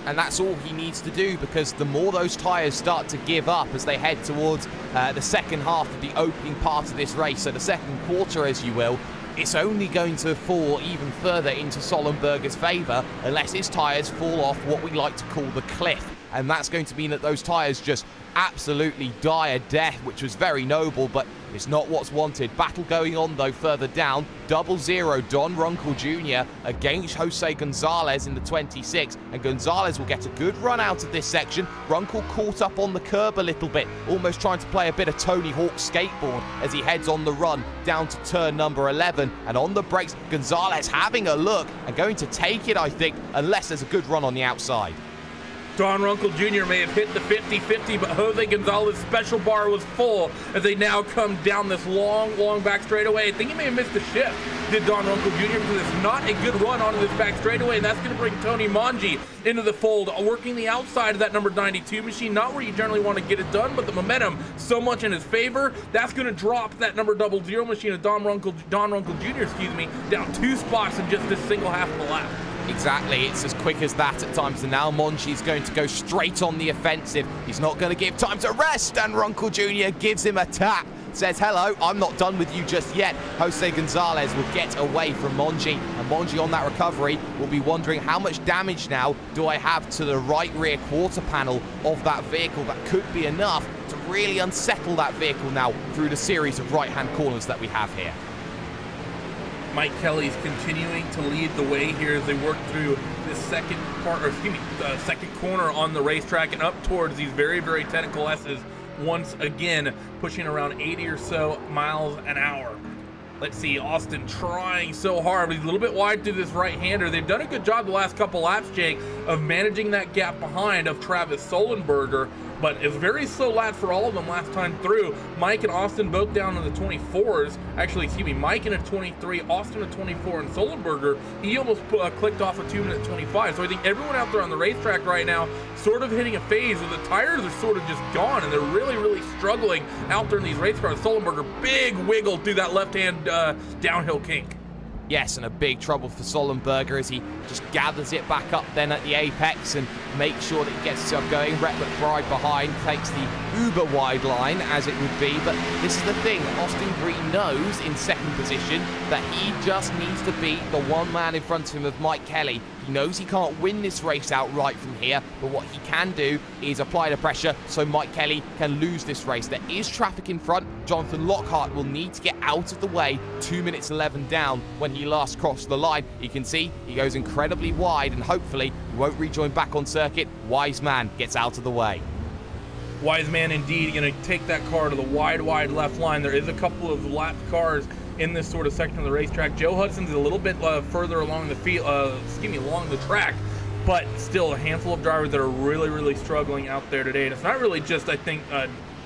And that's all he needs to do, because the more those tires start to give up as they head towards the second half of the opening part of this race, so the second quarter as you will, it's only going to fall even further into Sullenberger's favor unless his tires fall off what we like to call the cliff. And that's going to mean that those tires just absolutely die a death, which was very noble, but it's not what's wanted. Battle going on though further down. 0-0 Don Runkle Jr. against Jose Gonzalez in the 26, and Gonzalez will get a good run out of this section. Runkle caught up on the curb a little bit, almost trying to play a bit of Tony Hawk skateboard as he heads on the run down to turn number 11, and on the brakes Gonzalez having a look and going to take it, I think, unless there's a good run on the outside. Don Runkle Jr. may have hit the 50-50, but Jose Gonzalez's special bar was full as they now come down this long back straightaway. I think he may have missed the shift, did Don Runkle Jr., because it's not a good run onto this back straightaway, and that's going to bring Tony Mongi into the fold, working the outside of that number 92 machine. Not where you generally want to get it done, but the momentum so much in his favor. That's going to drop that number 00 machine of Don Runkle Jr., down 2 spots in just this single half of the lap. Exactly, it's as quick as that at times, and now Monchi's going to go straight on the offensive. He's not going to give time to rest, and Runkle Jr. gives him a tap. Says, hello, I'm not done with you just yet. Jose Gonzalez will get away from Mongi, and Mongi on that recovery will be wondering how much damage now do I have to the right rear quarter panel of that vehicle. That could be enough to really unsettle that vehicle now through the series of right-hand corners that we have here. Mike Kelly's continuing to lead the way here as they work through this second part, or excuse me, second corner on the racetrack and up towards these very, very technical S's once again, pushing around 80 or so miles an hour. Let's see, Austin trying so hard, but he's a little bit wide through this right-hander. They've done a good job the last couple laps, Jake, of managing that gap behind of Travis Sullenberger, but it was very slow laps for all of them last time through. Mike and Austin both down in the 24s. Actually, excuse me, Mike in a 23, Austin a 24, and Sullenberger, he almost clicked off a 2-minute 25. So I think everyone out there on the racetrack right now sort of hitting a phase where the tires are sort of just gone, and they're really, really struggling out there in these race cars. Sullenberger, big wiggle through that left-hand downhill kink. Yes, and a big trouble for Sullenberger as he just gathers it back up then at the apex and makes sure that he gets himself going. Rhett McBride behind takes the uber wide line, as it would be, but this is the thing. Austin Green knows in second position that he just needs to beat the one man in front of him of Mike Kelly. He knows he can't win this race outright from here, but what he can do is apply the pressure so Mike Kelly can lose this race. There is traffic in front. Jonathan Lockhart will need to get out of the way 2 minutes 11 down when he last crossed the line. You can see he goes incredibly wide and hopefully won't rejoin back on circuit. Wise man gets out of the way. Wise man indeed, going to take that car to the wide left line. There is a couple of lap cars in this sort of section of the racetrack. Joe Hudson's a little bit further along the field, along the track, but still a handful of drivers that are really, really struggling out there today. And it's not really just, I think,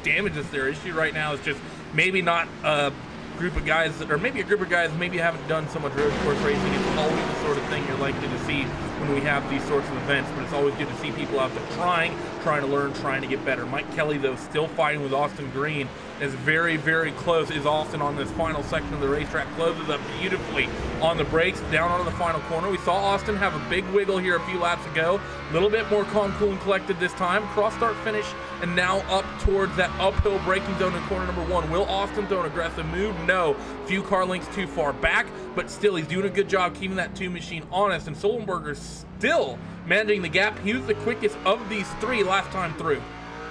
damage is their issue right now. It's just maybe not a group of guys, or maybe a group of guys maybe haven't done so much road course racing. It's always the sort of thing you're likely to see when we have these sorts of events, but it's always good to see people out there trying to learn, trying to get better. Mike Kelly, though, still fighting with Austin Green, is very, very close. Is Austin on this final section of the racetrack, closes up beautifully on the brakes, down onto the final corner. We saw Austin have a big wiggle here a few laps ago, a little bit more calm, cool, and collected this time. Cross start finish, and now up towards that uphill braking zone in corner number 1. Will Austin throw an aggressive move? No. Few car lengths too far back, but still he's doing a good job keeping that 2 machine honest, and Sullenberger's still managing the gap. He was the quickest of these 3 last time through.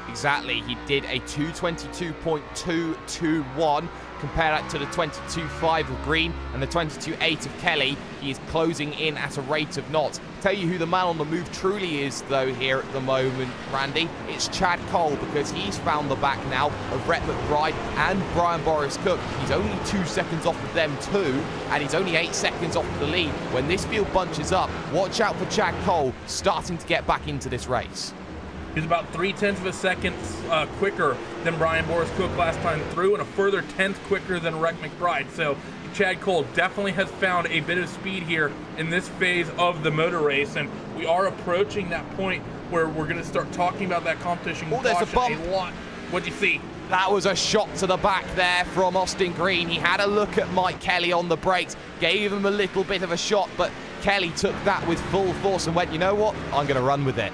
Exactly, he did a 2:22.221. Compare that to the 22.5 of Green and the 22.8 of Kelly. He is closing in at a rate of knots. Tell you who the man on the move truly is, though, here at the moment, Randy. It's Chad Cole, because he's found the back now of Rhett McBride and Brian Boris Cook. He's only 2 seconds off of them too, and he's only 8 seconds off of the lead. When this field bunches up, watch out for Chad Cole starting to get back into this race. He's about 0.3 of a second quicker than Brian Boris Cook last time through, and a further 1/10 quicker than Rhett McBride. So Chad Cole definitely has found a bit of speed here in this phase of the motor race, and we are approaching that point where we're going to start talking about that competition. Oh, there's a bump. What'd you see? That was a shot to the back there from Austin Green. He had a look at Mike Kelly on the brakes, gave him a little bit of a shot, but Kelly took that with full force and went, you know what, I'm going to run with it.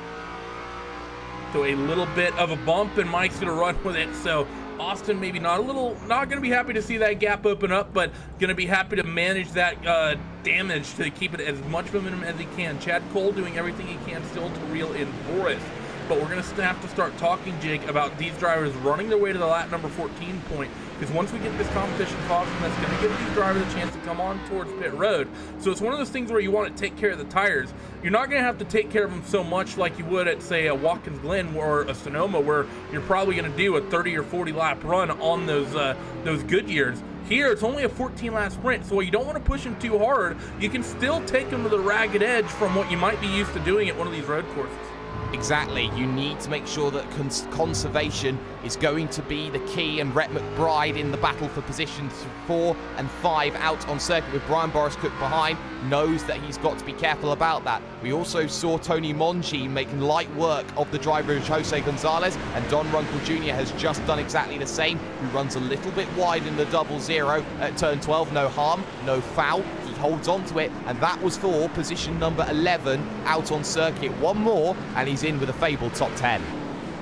So a little bit of a bump, and Mike's going to run with it. So Austin maybe not going to be happy to see that gap open up, but going to be happy to manage that damage to keep it as much momentum as he can. Chad Cole doing everything he can still to reel in Boris. But we're going to have to start talking, Jake, about these drivers running their way to the lap number 14 point, because once we get this competition talking, that's going to give these drivers a chance to come on towards pit road. So it's one of those things where you want to take care of the tires. You're not going to have to take care of them so much like you would at, say, a Watkins Glen or a Sonoma, where you're probably going to do a 30 or 40 lap run on those Goodyears. Here, it's only a 14-lap sprint, so while you don't want to push them too hard, you can still take them to the ragged edge from what you might be used to doing at one of these road courses. Exactly, you need to make sure that conservation is going to be the key, and Rhett McBride in the battle for positions 4 and 5 out on circuit with Brian Boris Cook behind knows that he's got to be careful about that. We also saw Tony Monchi making light work of the driver Jose Gonzalez, and Don Runkle Jr. has just done exactly the same, who runs a little bit wide in the 00 at turn 12. No harm, no foul. He holds on to it, and that was for position number 11 out on circuit. One more, and he's in with a fabled top 10.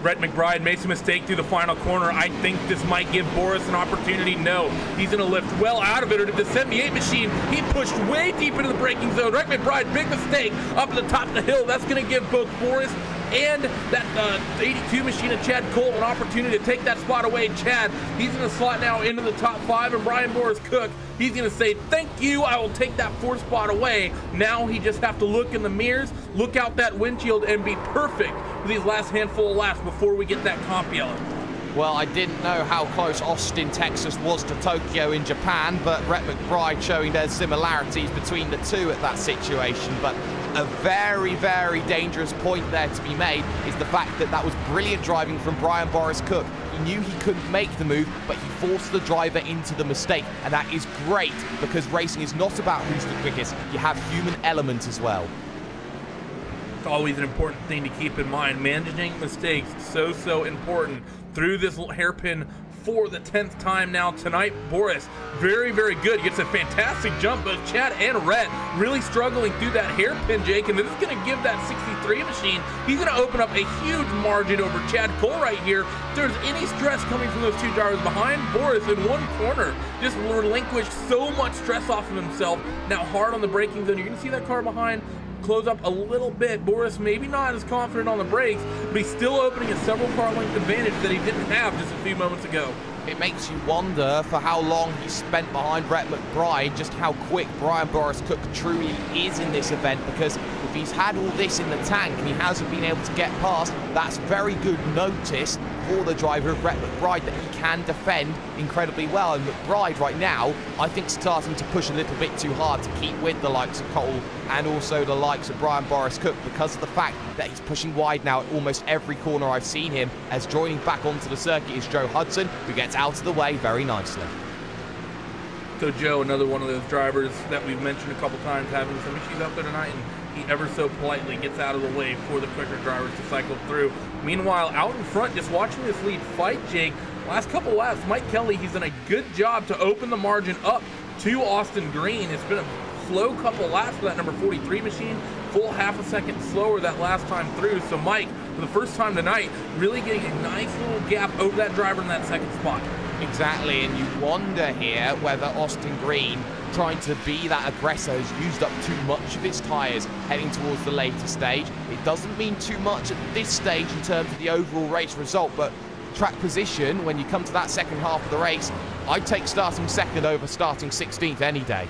Rhett McBride makes a mistake through the final corner. I think this might give Boris an opportunity. No, he's going to lift well out of it. Or did the 78 machine, he pushed way deep into the braking zone. Rhett McBride, big mistake up at the top of the hill. That's going to give both Boris and that 82 machine of Chad Cole an opportunity to take that spot away. Chad, he's going to slot now into the top 5, and Brian Boris Cook, he's going to say, thank you, I will take that 4th spot away. Now he just have to look in the mirrors, look out that windshield, and be perfect for these last handful of laps before we get that comp yellow. Well, I didn't know how close Austin, Texas was to Tokyo in Japan, but Rhett McBride showing there's similarities between the two at that situation. But a very, very dangerous point there to be made is the fact that that was brilliant driving from Brian Boris Cook. He knew he couldn't make the move, but he forced the driver into the mistake, and that is great because racing is not about who's the quickest. You have human element as well. It's always an important thing to keep in mind. Managing mistakes, so important. Through this hairpin for the 10th time now tonight. Boris, very, very good. Gets a fantastic jump. Both Chad and Rhett really struggling through that hairpin, Jake, and this is going to give that 63 machine, he's going to open up a huge margin over Chad Cole right here. If there's any stress coming from those two drivers behind, Boris in one corner just relinquished so much stress off of himself. Now hard on the braking zone. You're going to see that car behind close up a little bit. Boris maybe not as confident on the brakes, but he's still opening a several car length advantage that he didn't have just a few moments ago. It makes you wonder for how long he spent behind Rhett McBride, just how quick Brian Boris Cook truly is in this event, because if he's had all this in the tank and he hasn't been able to get past, that's very good notice for the driver of Rhett McBride that he can defend incredibly well. And McBride right now, I think, starting to push a little bit too hard to keep with the likes of Cole and also the likes of Brian Boris Cook, because of the fact that he's pushing wide now at almost every corner I've seen him, as joining back onto the circuit is Joe Hudson, who gets out of the way very nicely. So Joe, another one of those drivers that we've mentioned a couple times having some issues out there tonight, and he ever so politely gets out of the way for the quicker drivers to cycle through. Meanwhile, out in front, just watching this lead fight, Jake, last couple laps, Mike Kelly, he's done a good job to open the margin up to Austin Green. It's been a slow couple laps for that number 43 machine, full half a second slower that last time through. So Mike, for the first time tonight, really getting a nice little gap over that driver in that second spot. Exactly, and you wonder here whether Austin Green, trying to be that aggressor, has used up too much of his tyres heading towards the later stage. It doesn't mean too much at this stage in terms of the overall race result, but track position, when you come to that second half of the race, I'd take starting second over starting 16th any day.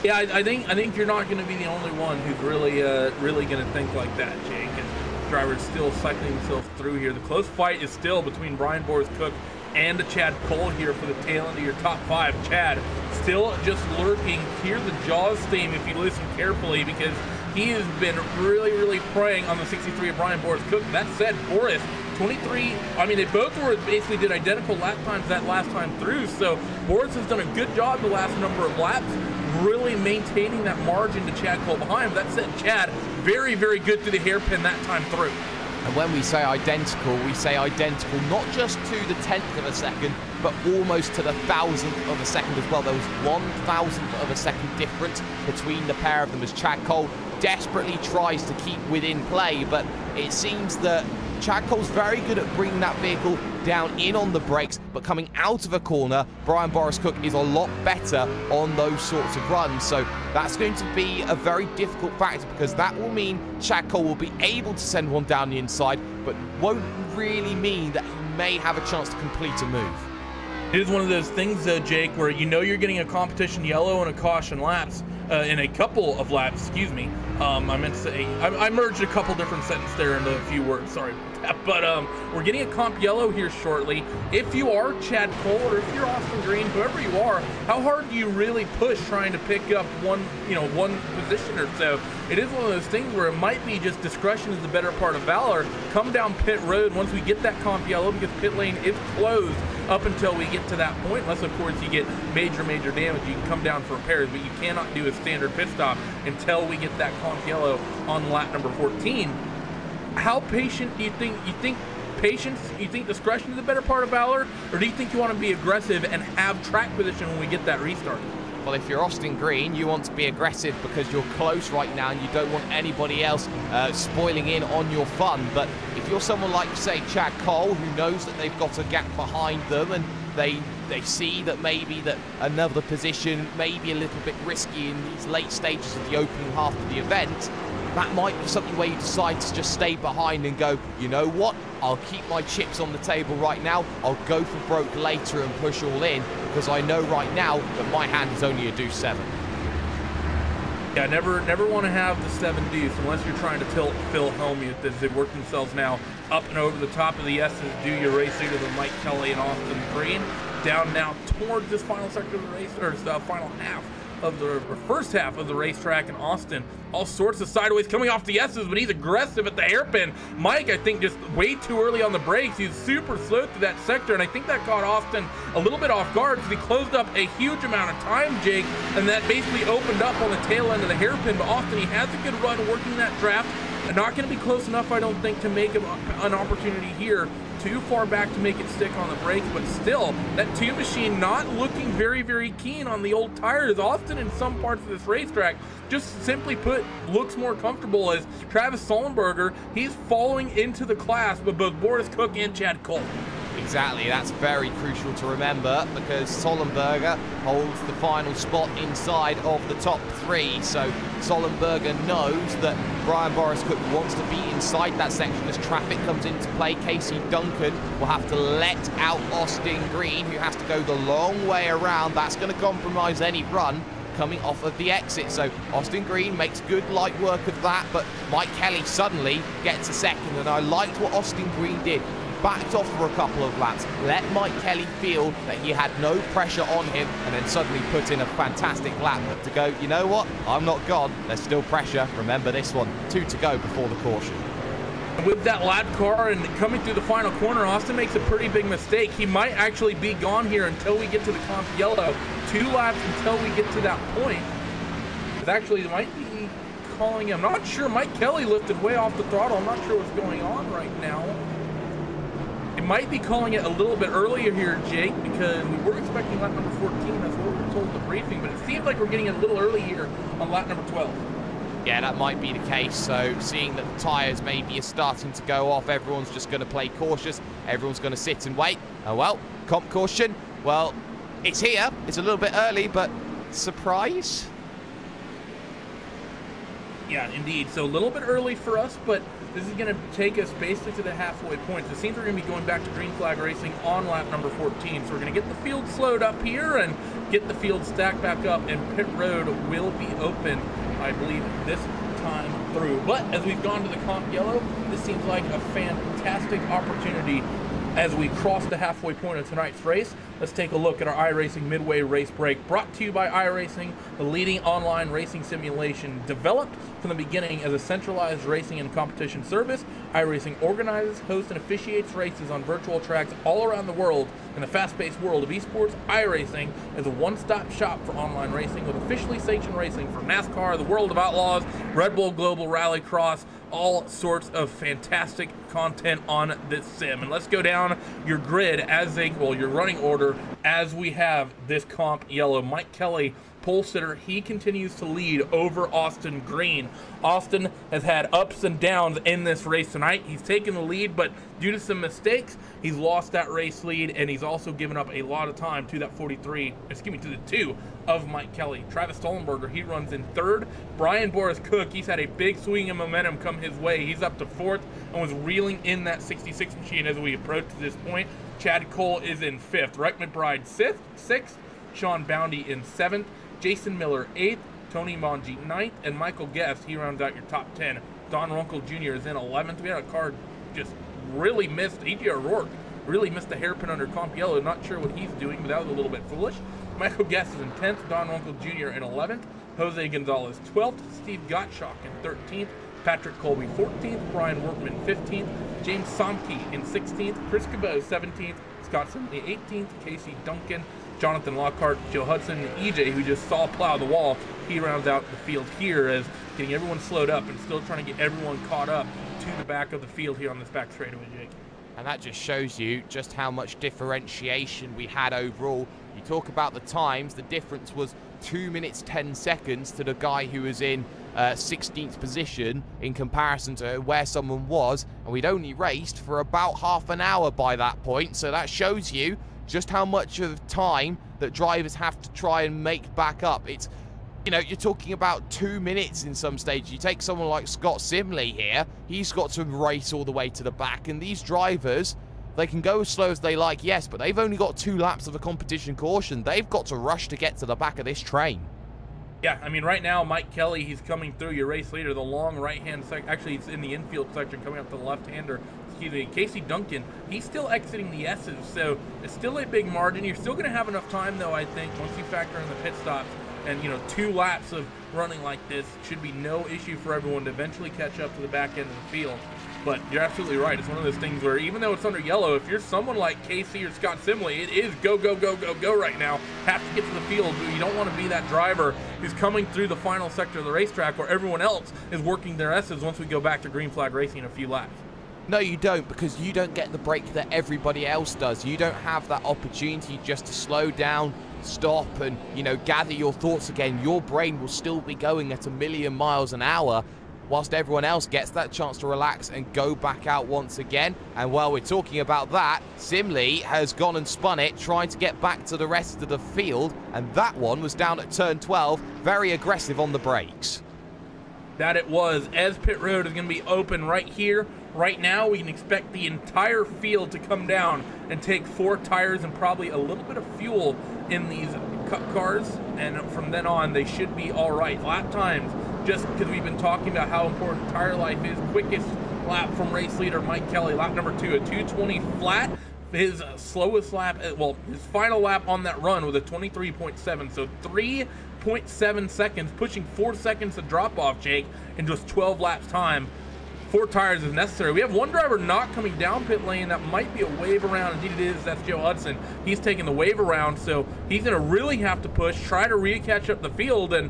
Yeah, I think you're not going to be the only one who's really going to think like that, Jake. And drivers still cycling themselves through here. The close fight is still between Brian Boris Cook and the Chad Cole here for the tail end of your top 5. Chad still just lurking. Hear the Jaws theme if you listen carefully, because he has been really preying on the 63 of Brian Boris Cook. That said, Boris 23, I mean, they both basically did identical lap times that last time through, so Boris has done a good job the last number of laps, really maintaining that margin to Chad Cole behind. But that said, Chad, very good through the hairpin that time through. And when we say identical not just to the 10th of a second, but almost to the 1,000th of a second as well. There was 1,000th of a second difference between the pair of them, as Chad Cole desperately tries to keep within play, but it seems that Chad Cole's very good at bringing that vehicle down in on the brakes, but coming out of a corner, Brian Boris Cook is a lot better on those sorts of runs. So that's going to be a very difficult factor, because that will mean Chad Cole will be able to send one down the inside, but won't really mean that he may have a chance to complete a move. It is one of those things, Jake, where you know you're getting a competition yellow and a caution laps, in a couple of laps, excuse me. I meant to say, I merged a couple different sentences there into a few words, sorry about that. But we're getting a comp yellow here shortly. If you are Chad Cole, or if you're Austin Green, whoever you are, how hard do you really push trying to pick up one position or so? It is one of those things where it might be just discretion is the better part of valor. Come down pit road once we get that comp yellow, because pit lane is closed up until we get to that point, unless of course you get major damage. You can come down for repairs, but you cannot do a standard pit stop until we get that comp yellow on lap number 14. How patient do you think? You think discretion is the better part of valor, or do you think you want to be aggressive and have track position when we get that restart? Well, if you're Austin Green, you want to be aggressive because you're close right now and you don't want anybody else spoiling in on your fun. But if you're someone like, say, Chad Cole, who knows that they've got a gap behind them, and they see that maybe that another position may be a little bit risky in these late stages of the opening half of the event, that might be something where you decide to just stay behind and go, you know what, I'll keep my chips on the table right now, I'll go for broke later and push all in, because I know right now that my hand is only a deuce 7. Yeah, never want to have the 7 deuce unless you're trying to tilt Phil Hellmuth as they work themselves now up and over the top of the S's. Do your race leader, the Mike Kelly and Austin Green, down now towards this final sector of the race, or the final half of the first half of the racetrack. In Austin, all sorts of sideways coming off the S's, but he's aggressive at the hairpin. Mike, I think, just way too early on the brakes. He's super slow through that sector, and I think that caught Austin a little bit off guard because he closed up a huge amount of time, Jake, and that basically opened up on the tail end of the hairpin. But Austin, he has a good run working that draft, and not going to be close enough, I don't think, to make an opportunity here. Too far back to make it stick on the brakes, but still, that 2 machine not looking very, very keen on the old tires. Austin, in some parts of this racetrack, just simply put, looks more comfortable as Travis Sullenberger. He's falling into the class with both Boris Cook and Chad Cole. Exactly, that's very crucial to remember because Sullenberger holds the final spot inside of the top 3. So Sullenberger knows that Brian Boris Cook wants to be inside that section as traffic comes into play. Casey Duncan will have to let out Austin Green, who has to go the long way around. That's going to compromise any run coming off of the exit. So Austin Green makes good light work of that, but Mike Kelly suddenly gets a second, and I liked what Austin Green did. Backed off for a couple of laps, let Mike Kelly feel that he had no pressure on him, and then suddenly put in a fantastic lap to go, you know what, I'm not gone, there's still pressure, remember this one, 2 to go before the caution. With that lap car and coming through the final corner, Austin makes a pretty big mistake. He might actually be gone here until we get to the comp yellow. 2 laps until we get to that point. It actually might be calling him, I'm not sure, Mike Kelly lifted way off the throttle, I'm not sure what's going on right now. It might be calling it a little bit earlier here, Jake, because we were expecting lap number 14. That's what we were told in the briefing, but it seems like we're getting it a little early here on lap number 12. Yeah, that might be the case. So seeing that the tyres maybe are starting to go off, everyone's just going to play cautious. Everyone's going to sit and wait. Oh, well, comp caution. Well, it's here. It's a little bit early, but surprise? Yeah, indeed. So a little bit early for us, but this is going to take us basically to the halfway point. So it seems we're going to be going back to green flag racing on lap number 14. So we're going to get the field slowed up here and get the field stacked back up, and pit road will be open, I believe, this time through. But as we've gone to the comp yellow, this seems like a fantastic opportunity as we cross the halfway point of tonight's race. Let's take a look at our iRacing Midway Race Break, brought to you by iRacing, the leading online racing simulation. Developed from the beginning as a centralized racing and competition service, iRacing organizes, hosts, and officiates races on virtual tracks all around the world. In the fast-paced world of esports, iRacing is a one-stop shop for online racing with officially sanctioned racing from NASCAR, the World of Outlaws, Red Bull Global Rallycross, all sorts of fantastic content on this sim. And let's go down your grid as your running order as we have this comp yellow. Mike Kelly, pole sitter, he continues to lead over Austin Green. Austin has had ups and downs in this race tonight. He's taken the lead, but due to some mistakes, he's lost that race lead, and he's also given up a lot of time to that to the 2 of Mike Kelly. Travis Sullenberger, he runs in 3rd. Brian Boris Cook, he's had a big swing of momentum come his way. He's up to 4th and was reeling in that 66 machine as we approach this point. Chad Cole is in 5th. Reich McBride 6th. Sean Boundy in 7th. Jason Miller 8th. Tony Mongi 9th. And Michael Guest, he rounds out your top 10. Don Runkle Jr. is in 11th. We had a car just really missed. E.J. O'Rourke really missed the hairpin under comp yellow. Not sure what he's doing, but that was a little bit foolish. Michael Guest is in 10th. Don Runkle Jr. in 11th. Jose Gonzalez 12th. Steve Gottschalk in 13th. Patrick Colby 14th. Brian Workman 15th. James Somke in 16th. Chris Cabot 17th. Scott Simley 18th. Casey Duncan, Jonathan Lockhart, Joe Hudson, and EJ, who just saw plow the wall. He rounds out the field here as getting everyone slowed up and still trying to get everyone caught up to the back of the field here on this back straightaway, Jake. And that just shows you just how much differentiation we had overall. You talk about the times, the difference was 2 minutes 10 seconds to the guy who was in 16th position in comparison to where someone was, and we'd only raced for about half an hour by that point. So that shows you just how much of time that drivers have to try and make back up. It's You know, you're talking about 2 minutes in some stages. You take someone like Scott Simley here, he's got to race all the way to the back, and these drivers, they can go as slow as they like, yes, but they've only got 2 laps of a competition caution. They've got to rush to get to the back of this train. Yeah, I mean, right now, Mike Kelly, he's coming through, your race leader, the long right-hand section. Actually, it's in the infield section coming up to the left-hander. Excuse me, Casey Duncan, he's still exiting the S's, so it's still a big margin. You're still going to have enough time, though, I think, once you factor in the pit stops. And, you know, 2 laps of running like this should be no issue for everyone to eventually catch up to the back end of the field. But you're absolutely right. It's one of those things where even though it's under yellow, if you're someone like Casey or Scott Simley, it is go, go, go, go, go right now. Have to get to the field. You don't want to be that driver who's coming through the final sector of the racetrack where everyone else is working their S's once we go back to green flag racing in a few laps. No, you don't, because you don't get the break that everybody else does. You don't have that opportunity just to slow down, stop, and, you know, gather your thoughts again. Your brain will still be going at 1,000,000 miles an hour, whilst everyone else gets that chance to relax and go back out once again. And while we're talking about that, Simley has gone and spun it, trying to get back to the rest of the field, and that one was down at turn 12, very aggressive on the brakes. That it was, as pit road is going to be open right here. Right now, we can expect the entire field to come down and take 4 tires and probably a little bit of fuel in these Cup cars, and from then on, they should be all right. Lap times, just because we've been talking about how important tire life is, quickest lap from race leader Mike Kelly, lap number 2, a 2:20 flat. His slowest lap, well, his final lap on that run was a 23.7, so 3.7 seconds, pushing 4 seconds to drop off, Jake, in just 12 laps time. 4 tires is necessary. We have one driver not coming down pit lane. That might be a wave around. Indeed it is. That's Joe Hudson. He's taking the wave around, so he's going to really have to push, try to catch up the field, and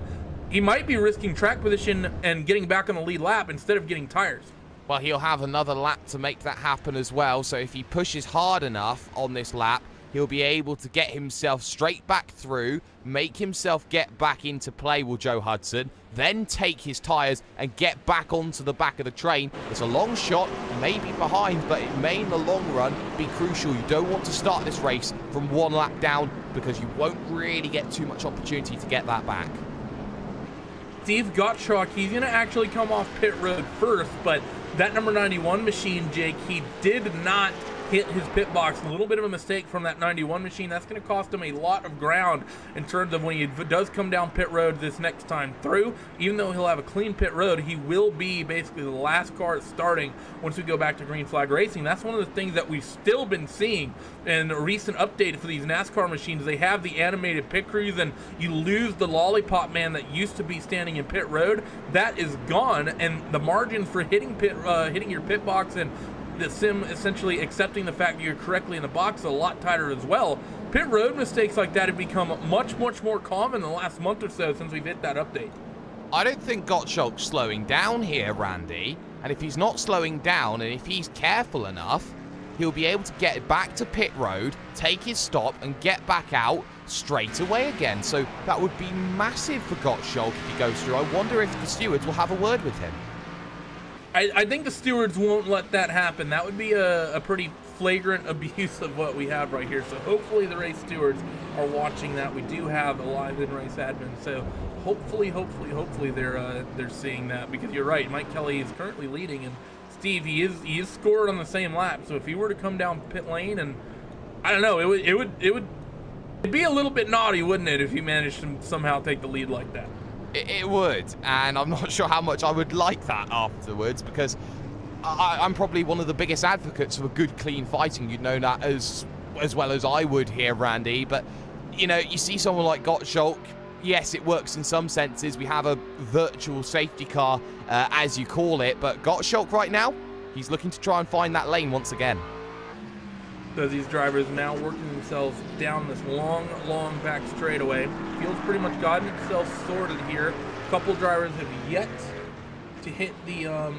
he might be risking track position and getting back on the lead lap instead of getting tires. Well, he'll have another lap to make that happen as well, so if he pushes hard enough on this lap, he'll be able to get himself straight back through, make himself get back into play with Joe Hudson, then take his tyres and get back onto the back of the train. It's a long shot, he may be behind, but it may in the long run be crucial. You don't want to start this race from 1 lap down because you won't really get too much opportunity to get that back. Steve Gottschalk, he's going to actually come off pit road first, but that number 91 machine, Jake, he did not hit his pit box. A little bit of a mistake from that 91 machine. That's going to cost him a lot of ground in terms of when he does come down pit road this next time through. Even though he'll have a clean pit road, he will be basically the last car starting once we go back to green flag racing. That's one of the things that we've still been seeing in a recent update for these NASCAR machines. They have the animated pit crews, and you lose the lollipop man that used to be standing in pit road. That is gone, and the margins for hitting your pit box and the sim essentially accepting the fact that you're correctly in the box is a lot tighter as well. Pit road mistakes like that have become much more common in the last month or so since we've hit that update. I don't think Gottschalk's slowing down here, Randy, and if he's not slowing down and if he's careful enough, he'll be able to get back to pit road, take his stop and get back out straight away again. So that would be massive for Gottschalk if he goes through. I wonder if the stewards will have a word with him. I think the stewards won't let that happen. That would be a pretty flagrant abuse of what we have right here. So hopefully the race stewards are watching that. We do have a live in-race admin, so hopefully they're seeing that, because you're right. Mike Kelly is currently leading, and Steve, he is scored on the same lap. So if he were to come down pit lane, and I don't know, it'd be a little bit naughty, wouldn't it, if he managed to somehow take the lead like that? It would, and I'm not sure how much I would like that afterwards, because I'm probably one of the biggest advocates of a good, clean fighting. You'd know that as well as I would here, Randy. But, you know, you see someone like Gottschalk, yes, it works in some senses. We have a virtual safety car, as you call it, but Gottschalk right now, he's looking to try and find that lane once again. So these drivers now working themselves down this long back straightaway. Field's pretty much gotten itself sorted here. A couple drivers have yet to hit the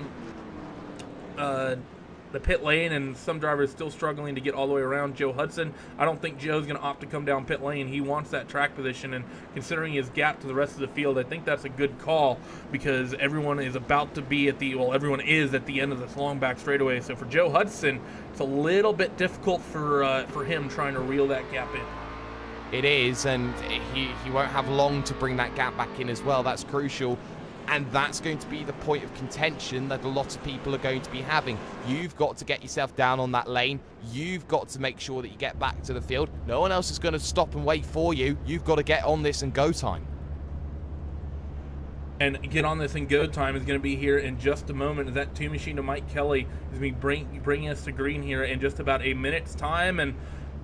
pit lane, and some drivers still struggling to get all the way around. Joe Hudson, I don't think Joe's going to opt to come down pit lane. He wants that track position, and considering his gap to the rest of the field, I think that's a good call, because everyone is about to be at the, well, everyone is at the end of this long back straightaway. So for Joe Hudson, it's a little bit difficult for him trying to reel that gap in. It is, and he won't have long to bring that gap back in as well. That's crucial. And that's going to be the point of contention that a lot of people are going to be having. You've got to get yourself down on that lane. You've got to make sure that you get back to the field. No one else is going to stop and wait for you. You've got to get on this and go time. And get on this and go time is going to be here in just a moment. As that two machine to Mike Kelly is going to be bringing us to green here in just about a minute's time. And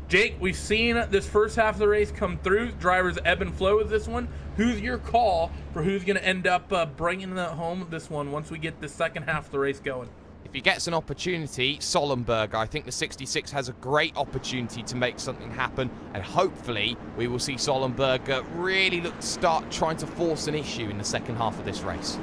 Jake, we've seen this first half of the race come through. Drivers ebb and flow with this one. Who's your call for who's going to end up bringing that home this one once we get the second half of the race going? If he gets an opportunity, Sollenberger, I think the 66 has a great opportunity to make something happen, and hopefully we will see Sollenberger really look to start trying to force an issue in the second half of this race.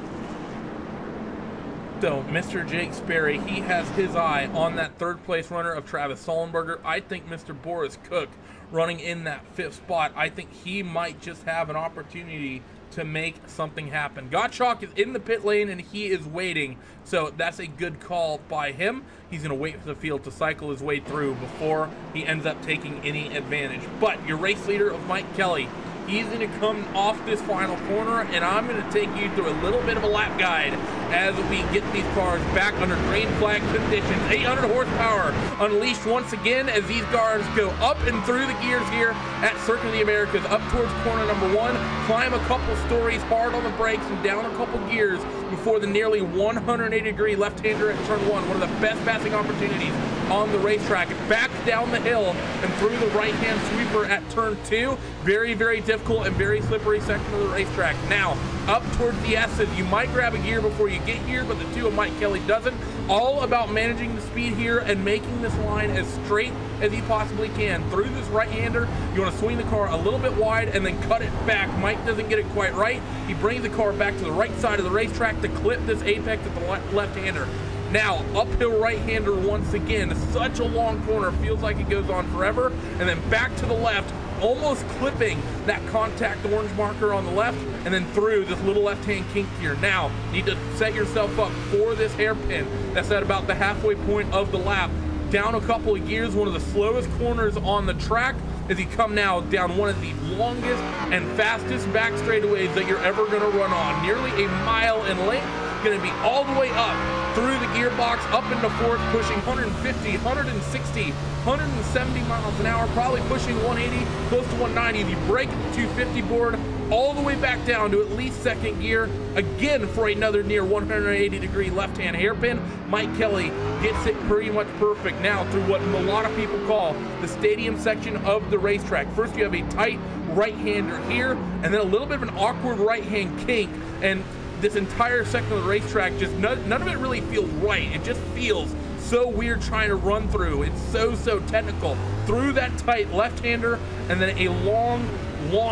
So, Mr. Jake Sperry, he has his eye on that third place runner of Travis Sollenberger. I think Mr. Boris Cook running in that fifth spot, I think he might just have an opportunity to make something happen. Gottschalk is in the pit lane and he is waiting, so that's a good call by him. He's going to wait for the field to cycle his way through before he ends up taking any advantage. But your race leader of Mike Kelly, he's going to come off this final corner, and I'm going to take you through a little bit of a lap guide as we get these cars back under green flag conditions. 800 horsepower unleashed once again as these cars go up and through the gears here at Circuit of the Americas, up towards corner number 1, climb a couple stories hard on the brakes and down a couple gears before the nearly 180-degree left-hander at turn 1, one of the best passing opportunities on the racetrack. Back down the hill and through the right-hand sweeper at turn 2. Very, very difficult and very slippery section of the racetrack. Now, up towards the S's, you might grab a gear before you get here, but the 2 of Mike Kelly doesn't. All about managing the speed here and making this line as straight as he possibly can. Through this right-hander, you want to swing the car a little bit wide and then cut it back. Mike doesn't get it quite right. He brings the car back to the right side of the racetrack to clip this apex at the left-hander. Now, uphill right-hander once again. Such a long corner, feels like it goes on forever. And then back to the left, almost clipping that contact orange marker on the left, and then through this little left-hand kink here. Now, you need to set yourself up for this hairpin. That's at about the halfway point of the lap. Down a couple of gears, one of the slowest corners on the track, as you come now down one of the longest and fastest back straightaways that you're ever going to run on. Nearly a mile in length, going to be all the way up through the gearbox, up into fourth, pushing 150, 160, 170 miles an hour, probably pushing 180, close to 190. If you break at the 250 board, all the way back down to at least second gear, again for another near 180-degree left-hand hairpin. Mike Kelly gets it pretty much perfect now through what a lot of people call the stadium section of the racetrack. First, you have a tight right-hander here, and then a little bit of an awkward right-hand kink, and this entire section of the racetrack, just none of it really feels right. It just feels so weird trying to run through. It's so technical. Through that tight left-hander, and then a long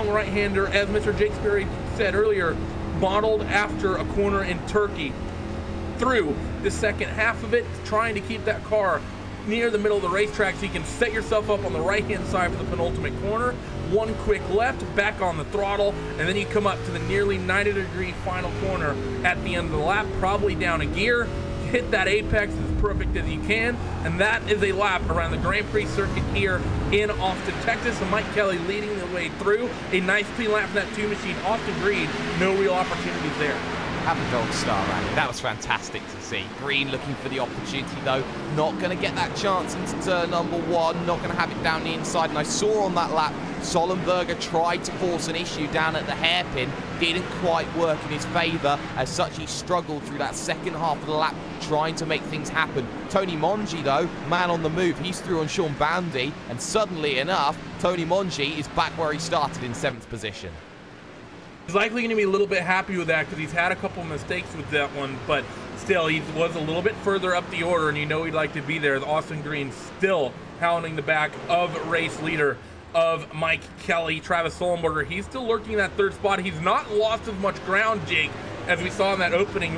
right-hander, as Mr. Jake Sperry said earlier, modeled after a corner in Turkey. Through the second half of it, trying to keep that car near the middle of the racetrack so you can set yourself up on the right-hand side for the penultimate corner. One quick left, back on the throttle, and then you come up to the nearly 90-degree final corner at the end of the lap, probably down a gear, hit that apex as perfect as you can, and that is a lap around the Grand Prix circuit here in Austin, Texas. And Mike Kelly leading the way through. A nice clean lap from that 2 machine. Austin Green, no real opportunities there. Have a gold star, Randy. That was fantastic to see. Green looking for the opportunity, though. Not going to get that chance into turn number 1. Not going to have it down the inside. And I saw on that lap, Sollenberger tried to force an issue down at the hairpin. Didn't quite work in his favour. As such, he struggled through that second half of the lap, trying to make things happen. Tony Mongi, though, man on the move. He's through on Sean Boundy. And suddenly enough, Tony Mongi is back where he started in 7th position. He's likely going to be a little bit happy with that because he's had a couple mistakes with that one, but still, he was a little bit further up the order, and you know he'd like to be there. As Austin Green still hounding the back of race leader of Mike Kelly. Travis Sollenberger, he's still lurking in that third spot. He's not lost as much ground, Jake, as we saw in that opening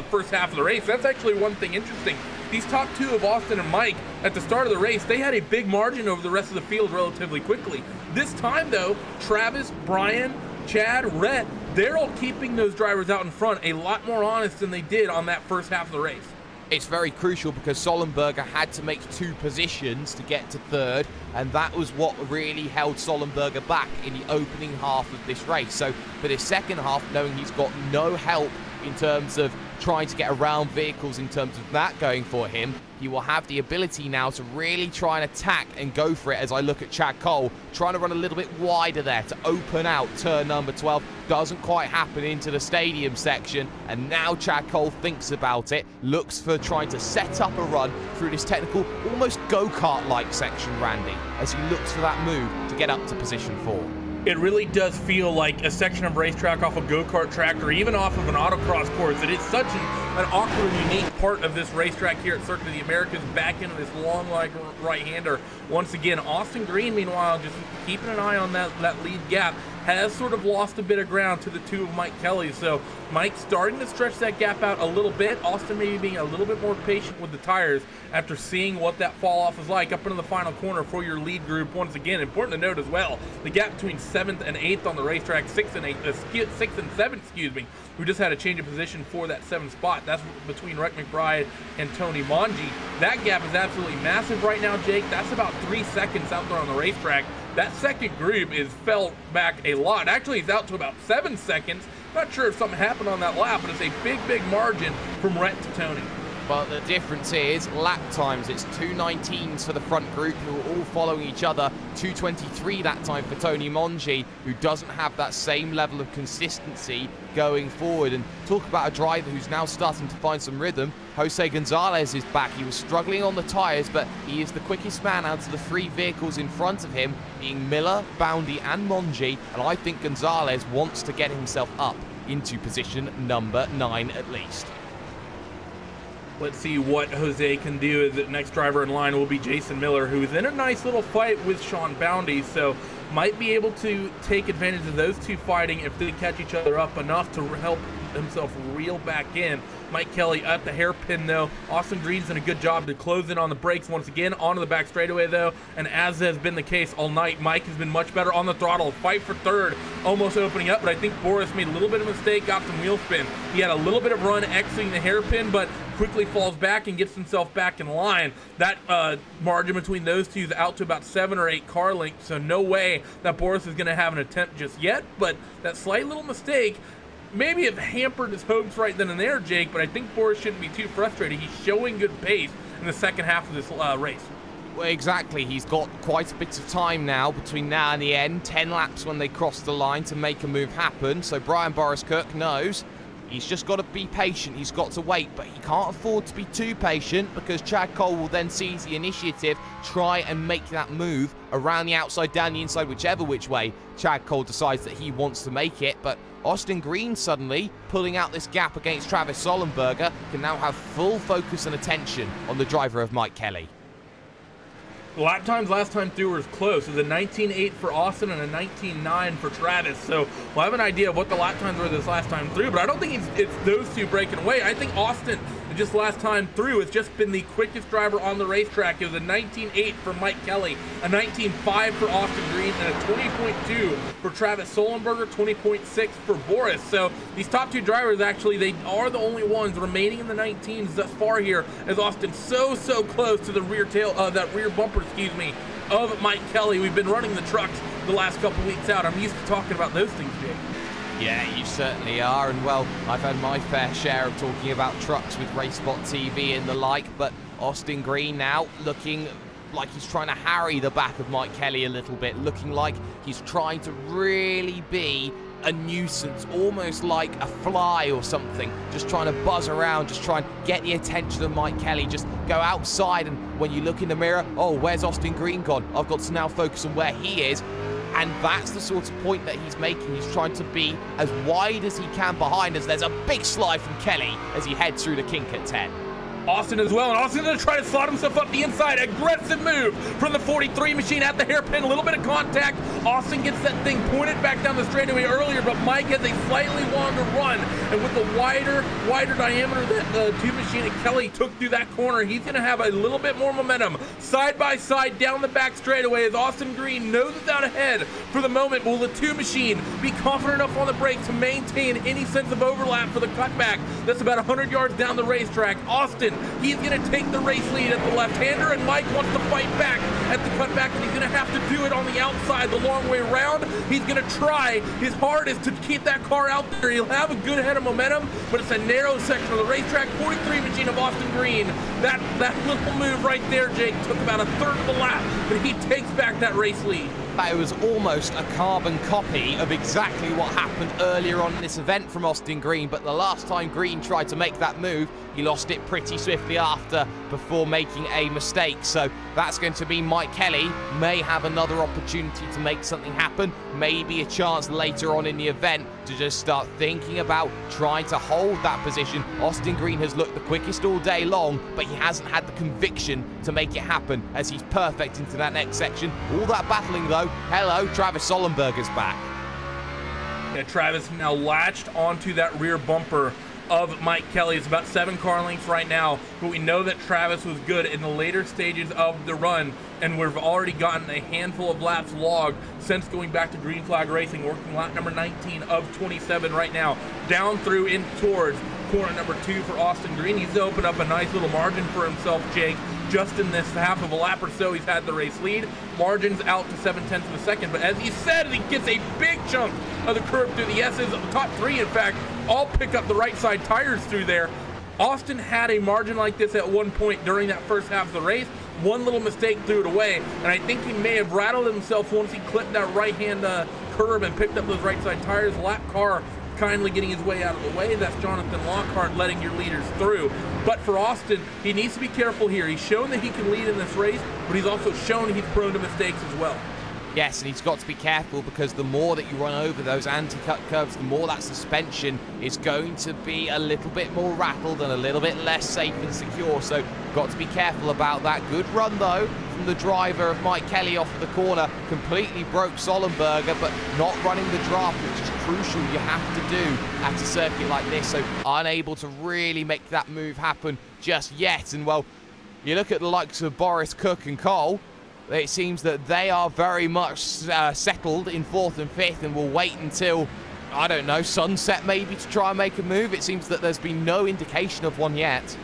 first half of the race. That's actually one thing interesting. These top 2 of Austin and Mike, at the start of the race, they had a big margin over the rest of the field relatively quickly. This time, though, Travis, Brian, Chad, Rhett, they're all keeping those drivers out in front a lot more honest than they did on that first half of the race. It's very crucial because Sollenberger had to make 2 positions to get to 3rd, and that was what really held Sollenberger back in the opening half of this race. So for this second half, knowing he's got no help in terms of trying to get around vehicles in terms of that going for him, he will have the ability now to really try and attack and go for it. As I look at Chad Cole, trying to run a little bit wider there to open out turn number 12. Doesn't quite happen into the stadium section, and now Chad Cole thinks about it, looks for trying to set up a run through this technical, almost go-kart-like section, Randy, as he looks for that move to get up to position 4. It really does feel like a section of racetrack off a go-kart track or even off of an autocross course. It is such an awkward and unique part of this racetrack here at Circuit of the Americas, back into this long like right-hander. Once again, Austin Green, meanwhile, just keeping an eye on that lead gap, has sort of lost a bit of ground to the 2 of Mike Kelly. So Mike starting to stretch that gap out a little bit. Austin maybe being a little bit more patient with the tires after seeing what that fall off is like up into the final corner for your lead group. Once again, important to note as well, the gap between 7th and 8th on the racetrack, 6th and 7th, excuse me. We just had a change of position for that 7th spot. That's between Rick McBride and Tony Mongi. That gap is absolutely massive right now, Jake. That's about 3 seconds out there on the racetrack. That second group is felt back a lot. Actually, it's out to about 7 seconds. Not sure if something happened on that lap, but it's a big margin from Rhett to Tony. But the difference is lap times. It's 2:19s for the front group, who are all following each other. 2:23 that time for Tony Mongi, who doesn't have that same level of consistency going forward. And talk about a driver who's now starting to find some rhythm. Jose Gonzalez is back. He was struggling on the tyres, but he is the quickest man out of the 3 vehicles in front of him, being Miller, Boundy and Mongi. And I think Gonzalez wants to get himself up into position number 9 at least. Let's see what Jose can do. The next driver in line will be Jason Miller, who is in a nice little fight with Sean Boundy, so might be able to take advantage of those 2 fighting if they catch each other up enough to help himself reel back in. Mike Kelly at the hairpin though. Austin Green's done a good job to close in on the brakes once again onto the back straightaway though, and as has been the case all night, Mike has been much better on the throttle. Fight for 3rd, almost opening up, but I think Boris made a little bit of a mistake, got some wheel spin. He had a little bit of run exiting the hairpin, but quickly falls back and gets himself back in line. That margin between those 2 is out to about 7 or 8 car lengths, so no way that Boris is going to have an attempt just yet, but that slight little mistake maybe have hampered his hopes right then and there, Jake, but I think Boris shouldn't be too frustrated. He's showing good pace in the second half of this race. Well, exactly. He's got quite a bit of time now between now and the end. 10 laps when they cross the line to make a move happen. So Brian Boris Kirk knows he's just got to be patient. He's got to wait, but he can't afford to be too patient because Chad Cole will then seize the initiative, try and make that move around the outside, down the inside, whichever which way Chad Cole decides that he wants to make it. But Austin Green suddenly pulling out this gap against Travis Sollenberger can now have full focus and attention on the driver of Mike Kelly. The lap times last time through were close. It was a 19.8 for Austin and a 19.9 for Travis. So we'll have an idea of what the lap times were this last time through, but I don't think it's those 2 breaking away. I think Austin, just last time through, has just been the quickest driver on the racetrack. It was a 19.8 for Mike Kelly, a 19.5 for Austin Green, and a 20.2 for Travis Sollenberger, 20.6 for Boris. So these top 2 drivers, actually, they are the only ones remaining in the 19s thus far here, as Austin so close to the rear tail, that rear bumper, of Mike Kelly. We've been running the trucks the last couple weeks out. I'm used to talking about those things, Jake. Yeah, you certainly are, and well, I've had my fair share of talking about trucks with RaceSpotTV and the like, but Austin Green now looking like he's trying to harry the back of Mike Kelly a little bit, looking like he's trying to really be a nuisance, almost like a fly or something, just trying to buzz around, just try and get the attention of Mike Kelly, just go outside, and when you look in the mirror, oh, where's Austin Green gone? I've got to now focus on where he is, and that's the sort of point that he's making. He's trying to be as wide as he can behind us. There's a big slide from Kelly as he heads through the kink at 10. Austin as well, and Austin's going to try to slot himself up the inside. Aggressive move from the 43 machine at the hairpin. A little bit of contact. Austin gets that thing pointed back down the straightaway earlier, but Mike has a slightly longer run, and with the wider diameter that the 2 machine and Kelly took through that corner, he's going to have a little bit more momentum. Side by side down the back straightaway as Austin Green noses out ahead for the moment. Will the 2 machine be confident enough on the brake to maintain any sense of overlap for the cutback? That's about 100 yards down the racetrack. Austin Austin. He's going to take the race lead at the left-hander, and Mike wants to fight back at the cutback, and he's going to have to do it on the outside the long way around. He's going to try his hardest to keep that car out there. He'll have a good head of momentum, but it's a narrow section of the racetrack. 43 machine of Austin Green. That little move right there, Jake, took about a third of a lap, but he takes back that race lead. It was almost a carbon copy of exactly what happened earlier on in this event from Austin Green, but the last time Green tried to make that move, he lost it pretty swiftly after before making a mistake. So that's going to be Mike Kelly. May have another opportunity to make something happen, maybe a chance later on in the event to just start thinking about trying to hold that position. Austin Green has looked the quickest all day long, but he hasn't had the conviction to make it happen as he's perfect into that next section. All that battling though, hello, Travis Sollenberger's back. Yeah, Travis now latched onto that rear bumper of Mike Kelly. It's about 7 car lengths right now, but we know that Travis was good in the later stages of the run, and we've already gotten a handful of laps logged since going back to green flag racing, working lap number 19 of 27 right now, down through in towards corner number 2 for Austin Green. He's opened up a nice little margin for himself, Jake. Just in this half of a lap or so, he's had the race lead. Margins out to 0.7 of a second, but as he said, he gets a big chunk of the curb through the S's. The top 3, in fact, all pick up the right side tires through there. Austin had a margin like this at one point during that first half of the race. One little mistake threw it away, and I think he may have rattled himself once he clipped that right-hand curb and picked up those right side tires. Lap car kindly getting his way out of the way. That's Jonathan Lockhart letting your leaders through. But for Austin, he needs to be careful here. He's shown that he can lead in this race, but he's also shown he's prone to mistakes as well. Yes, and he's got to be careful because the more that you run over those anti-cut curves, the more that suspension is going to be a little bit more rattled and a little bit less safe and secure. So got to be careful about that. Good run though from the driver of Mike Kelly off of the corner. Completely broke Sollenberger, but not running the draft, which is crucial. You have to do at a circuit like this. So unable to really make that move happen just yet. And well, you look at the likes of Boris, Cook and Cole. It seems that they are very much settled in 4th and 5th and will wait until, I don't know, sunset maybe to try and make a move. It seems that there's been no indication of one yet.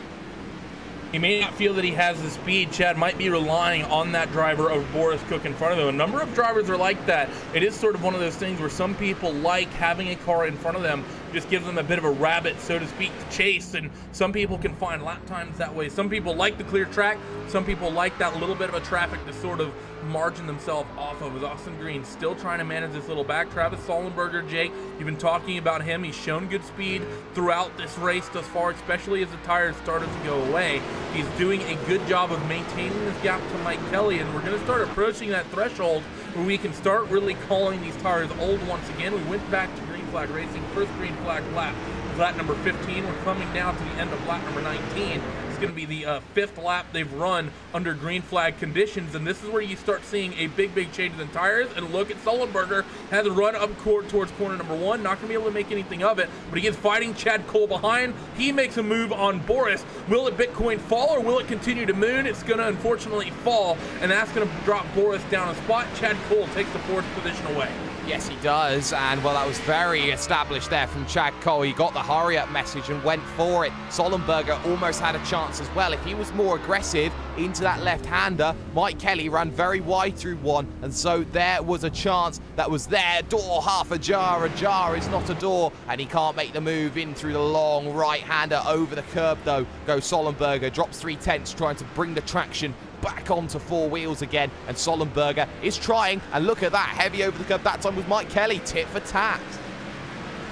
He may not feel that he has the speed. Chad might be relying on that driver of Boris Cook in front of him. A number of drivers are like that. It is sort of one of those things where some people like having a car in front of them, just gives them a bit of a rabbit, so to speak, to chase, and some people can find lap times that way. Some people like the clear track. Some people like that little bit of a traffic to sort of margin themselves off of. As Austin Green still trying to manage this little back. Travis Sollenberger, Jake, you've been talking about him. He's shown good speed throughout this race thus far, especially as the tires started to go away. He's doing a good job of maintaining this gap to Mike Kelly, and we're going to start approaching that threshold where we can start really calling these tires old once again. We went back to green flag racing, first green flag lap was lap number 15. We're coming down to the end of lap number 19. Going to be the 5th lap they've run under green flag conditions, and this is where you start seeing a big change in tires. And look at Sollenberger, has a run up towards corner number 1, not going to be able to make anything of it, but he is fighting Chad Cole behind. He makes a move on Boris. Will it Bitcoin fall or will it continue to moon? It's going to unfortunately fall, and that's going to drop Boris down a spot. Chad Cole takes the 4th position away. Yes, he does, and well, that was very established there from Chad Cole. He got the hurry-up message and went for it. Sollenberger almost had a chance as well. If he was more aggressive into that left-hander, Mike Kelly ran very wide through one, and so there was a chance that was there. Door half ajar. A jar is not a door, and he can't make the move in through the long right-hander over the curb, though. Goes Sollenberger, drops 3/10, trying to bring the traction back onto 4 wheels again, and Sollenberger is trying, and look at that, heavy over the curb. That time was Mike Kelly, tit for tat.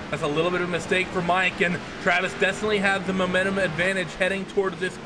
That's a little bit of a mistake for Mike, and Travis definitely has the momentum advantage heading towards this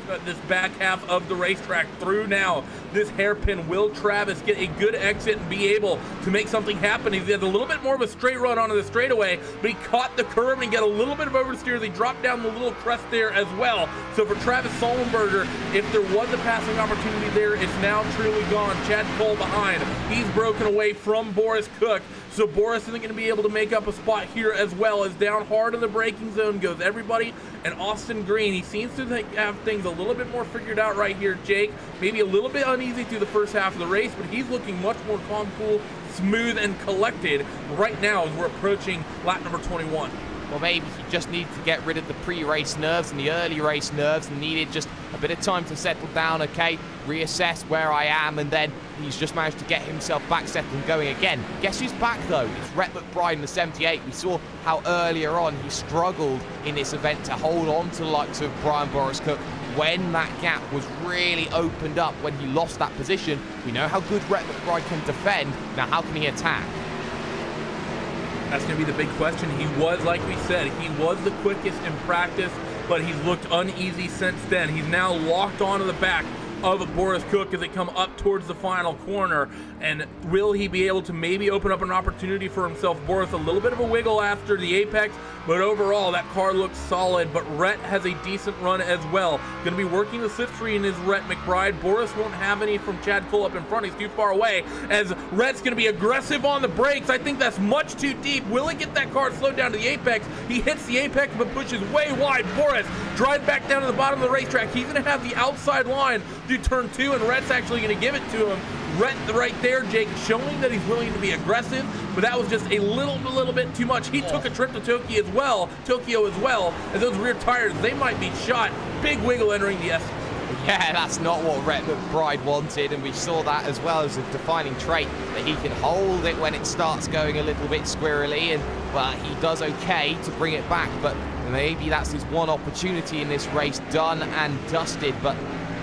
back half of the racetrack. Through now this hairpin, will Travis get a good exit and be able to make something happen? He has a little bit more of a straight run onto the straightaway, but he caught the curve and get a little bit of oversteer as he dropped down the little crest there as well. So for Travis Sollenberger, if there was a passing opportunity there, it's now truly gone. Chad Cole behind. He's broken away from Boris Cook, so Boris isn't going to be able to make up a spot here as well. As down hard in the braking zone goes everybody, and Austin Green, he seems to have things a little bit more figured out right here, Jake. Maybe a little bit uneasy through the first half of the race, but he's looking much more calm, cool, smooth, and collected right now as we're approaching lap number 21. Well, maybe he just needed to get rid of the pre-race nerves and the early race nerves and needed just a bit of time to settle down, okay, reassess where I am, and then he's just managed to get himself back settled and going again. Guess who's back, though? It's Rhett McBride in the 78. We saw how earlier on he struggled in this event to hold on to the likes of Brian Boris Cook when that gap was really opened up, when he lost that position. We know how good Rhett McBride can defend. Now, how can he attack? That's going to be the big question. He was, like we said, he was the quickest in practice, but he's looked uneasy since then. He's now locked onto the back of Boris Cook as they come up towards the final corner. And will he be able to maybe open up an opportunity for himself? Boris, a little bit of a wiggle after the apex, but overall that car looks solid. But Rhett has a decent run as well. Going to be working the slipstream is Rhett McBride. Boris won't have any from Chad Cole up in front. He's too far away as Rhett's going to be aggressive on the brakes. I think that's much too deep. Will he get that car slowed down to the apex? He hits the apex but pushes way wide. Boris drives back down to the bottom of the racetrack. He's going to have the outside line through turn 2, and Rhett's actually going to give it to him. Rhett right there, Jake, showing that he's willing to be aggressive, but that was just a little bit too much. He took a trip to Tokyo as well, as those rear tires, they might be shot. Big wiggle entering the S. Yeah, that's not what Rhett McBride wanted, and we saw that as well as a defining trait, that he can hold it when it starts going a little bit squirrely, and, well, he does okay to bring it back, but maybe that's his one opportunity in this race, done and dusted, but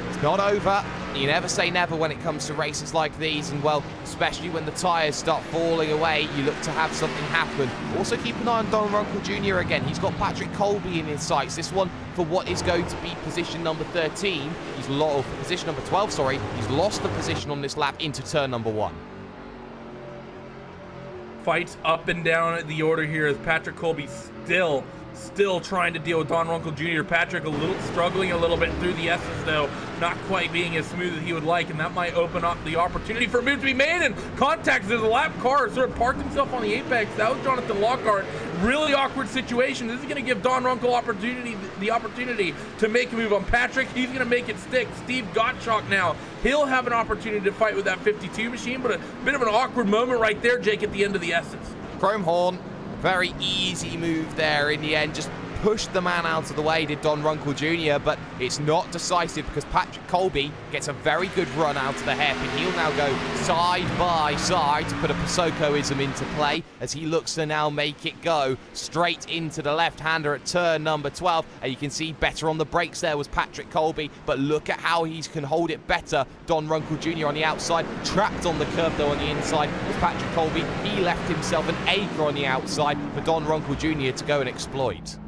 it's not over. You never say never when it comes to races like these, and, well, especially when the tyres start falling away, you look to have something happen. Also keep an eye on Don Runkle Jr. again. He's got Patrick Colby in his sights. This one for what is going to be position number 13. Position number 12, sorry. He's lost the position on this lap into turn number 1. Fights up and down the order here as Patrick Colby still trying to deal with Don Runkle Jr. Patrick struggling a little bit through the S's, though, not quite being as smooth as he would like, and that might open up the opportunity for a move to be made, and contact as a lap car sort of parked himself on the apex. That was Jonathan Lockhart. Really awkward situation. This is going to give Don Runkle the opportunity to make a move on Patrick. He's going to make it stick. Steve Gottschalk now, he'll have an opportunity to fight with that 52 machine, but a bit of an awkward moment right there, Jake, at the end of the S's. Chrome horn. Very easy move there in the end. Just pushed the man out of the way, did Don Runkle Jr., but it's not decisive because Patrick Colby gets a very good run out of the hairpin. He'll now go side by side to put a Pasokoism into play as he looks to now make it go straight into the left-hander at turn number 12. And you can see better on the brakes there was Patrick Colby, but look at how he can hold it better. Don Runkle Jr. on the outside, trapped on the curb though on the inside was Patrick Colby. He left himself an acre on the outside for Don Runkle Jr. to go and exploit.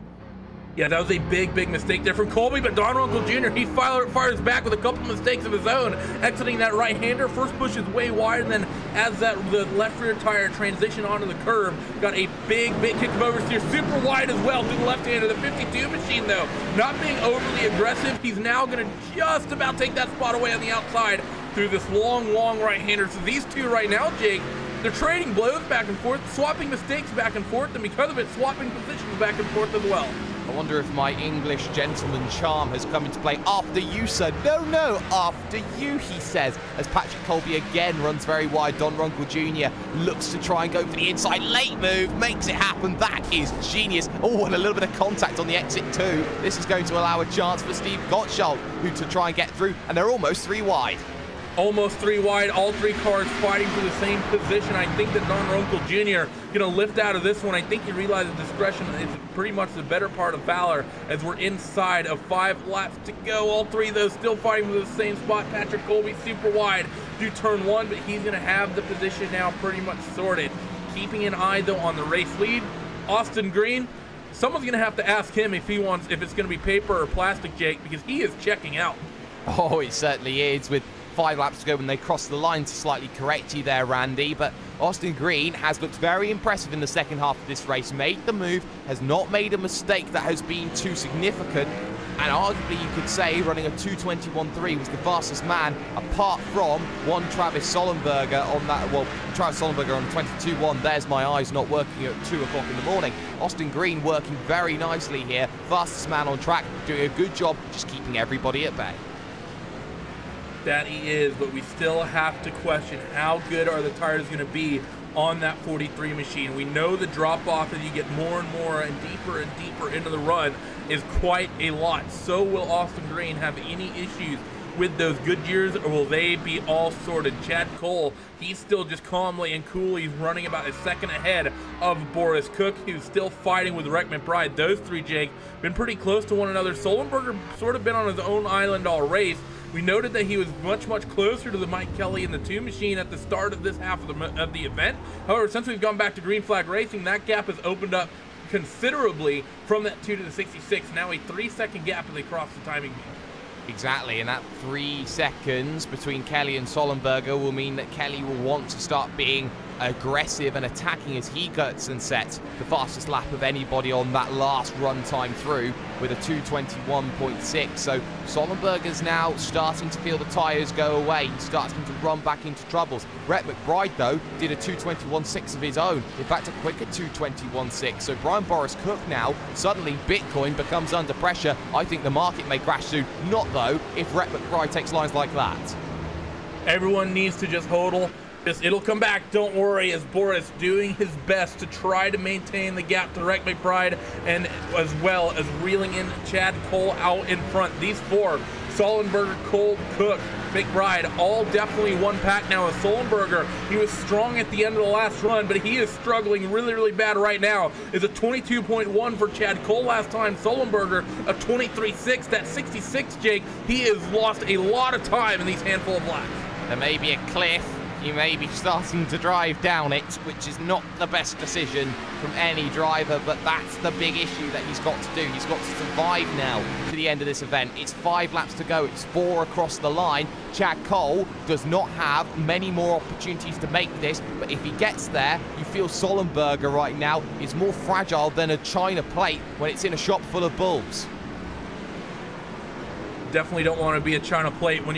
Yeah, that was a big mistake there from Colby, but Don Runkle Jr., he fires back with a couple mistakes of his own, exiting that right-hander. First push is way wide, and then as the left rear tire transitioned onto the curve, got a big kick of oversteer, super wide as well to the left-hander. The 52 machine, though, not being overly aggressive. He's now going to just about take that spot away on the outside through this long right-hander. So these two right now, Jake, they're trading blows back and forth, swapping mistakes back and forth, and because of it, swapping positions back and forth as well. I wonder if my English gentleman charm has come into play. After you, sir. No, after you, he says, as Patrick Colby again runs very wide. Don Runkle Jr. looks to try and go for the inside. Late move, makes it happen. That is genius. Oh, and a little bit of contact on the exit too. This is going to allow a chance for Steve Gottschalk, who to try and get through, and they're almost 3 wide. Almost 3 wide, all 3 cars fighting for the same position. I think that Don Runkle Jr. going to lift out of this one. I think he realizes discretion is pretty much the better part of valor as we're inside of 5 laps to go. All 3 of those still fighting for the same spot. Patrick Colby super wide through turn 1, but he's going to have the position now pretty much sorted. Keeping an eye, though, on the race lead. Austin Green, someone's going to have to ask him if it's going to be paper or plastic, Jake, because he is checking out. Oh, it certainly is, with 5 laps to go when they cross the line, to slightly correct you there, Randy. But Austin Green has looked very impressive in the second half of this race. Made the move, has not made a mistake that has been too significant. And arguably you could say running a 2:21.3 was the fastest man, apart from one Travis Sollenberger on that, well, Travis Sollenberger on 22.1. There's my eyes not working at 2 o'clock in the morning. Austin Green working very nicely here. Fastest man on track, doing a good job just keeping everybody at bay. That he is, but we still have to question how good are the tires going to be on that 43 machine. We know the drop off as you get more and more and deeper into the run is quite a lot. So will Austin Green have any issues with those Goodyears, or will they be all sorted? Chad Cole, he's still just calmly and coolly running about a second ahead of Boris Cook, who's still fighting with Rick McBride. Those three, Jake, been pretty close to one another. Sullenberger sort of been on his own island all race. We noted that he was much closer to the Mike Kelly in the 2 machine at the start of this half of the event. However, since we've gone back to Green Flag Racing, that gap has opened up considerably from that 2 to the 66. Now a 3-second gap as they cross the timing beam. Exactly, and that 3 seconds between Kelly and Sullenberger will mean that Kelly will want to start being aggressive and attacking as he gets and sets the fastest lap of anybody on that last run time through with a 2:21.6. So Sullenberger's now starting to feel the tyres go away. He's starting to run back into troubles. Brett McBride, though, did a 2:21.6 of his own. In fact, a quicker 2:21.6. So Brian Boris Cook now, suddenly Bitcoin becomes under pressure. I think the market may crash soon. Not, though, if Brett McBride takes lines like that. Everyone needs to just hodl. It'll come back, don't worry, as Boris doing his best to try to maintain the gap to Rick McBride, and as well as reeling in Chad Cole out in front. These 4, Sullenberger, Cole, Cook, McBride, all definitely one pack now. As Sullenberger, he was strong at the end of the last run, but he is struggling really bad right now. Is a 22.1 for Chad Cole last time. Sullenberger, a 23.6. That 66, Jake, he has lost a lot of time in these handful of laps. There may be a cliff. He may be starting to drive down it, which is not the best decision from any driver, but that's the big issue that he's got to do. He's got to survive now to the end of this event. It's 5 laps to go. It's 4 across the line. Chad Cole does not have many more opportunities to make this, but if he gets there, you feel Sullenberger right now is more fragile than a china plate when it's in a shop full of bulbs. Definitely don't want to be a china plate when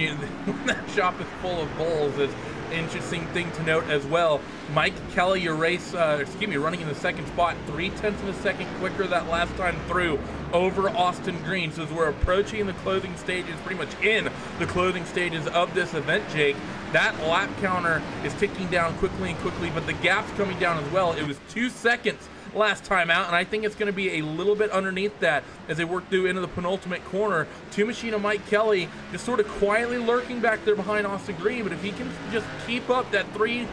that shop is full of bowls. It's interesting thing to note as well. Mike Kelly, your race, running in the 2nd spot, 0.3 of a second quicker that last time through over Austin Green. So as we're approaching the closing stages, pretty much in the closing stages of this event, Jake, that lap counter is ticking down quickly, but the gap's coming down as well. It was 2 seconds last time out, and I think it's going to be a little bit underneath that as they work through into the penultimate corner. 2 machine of Mike Kelly just sort of quietly lurking back there behind Austin Green, but if he can just keep up that 0.3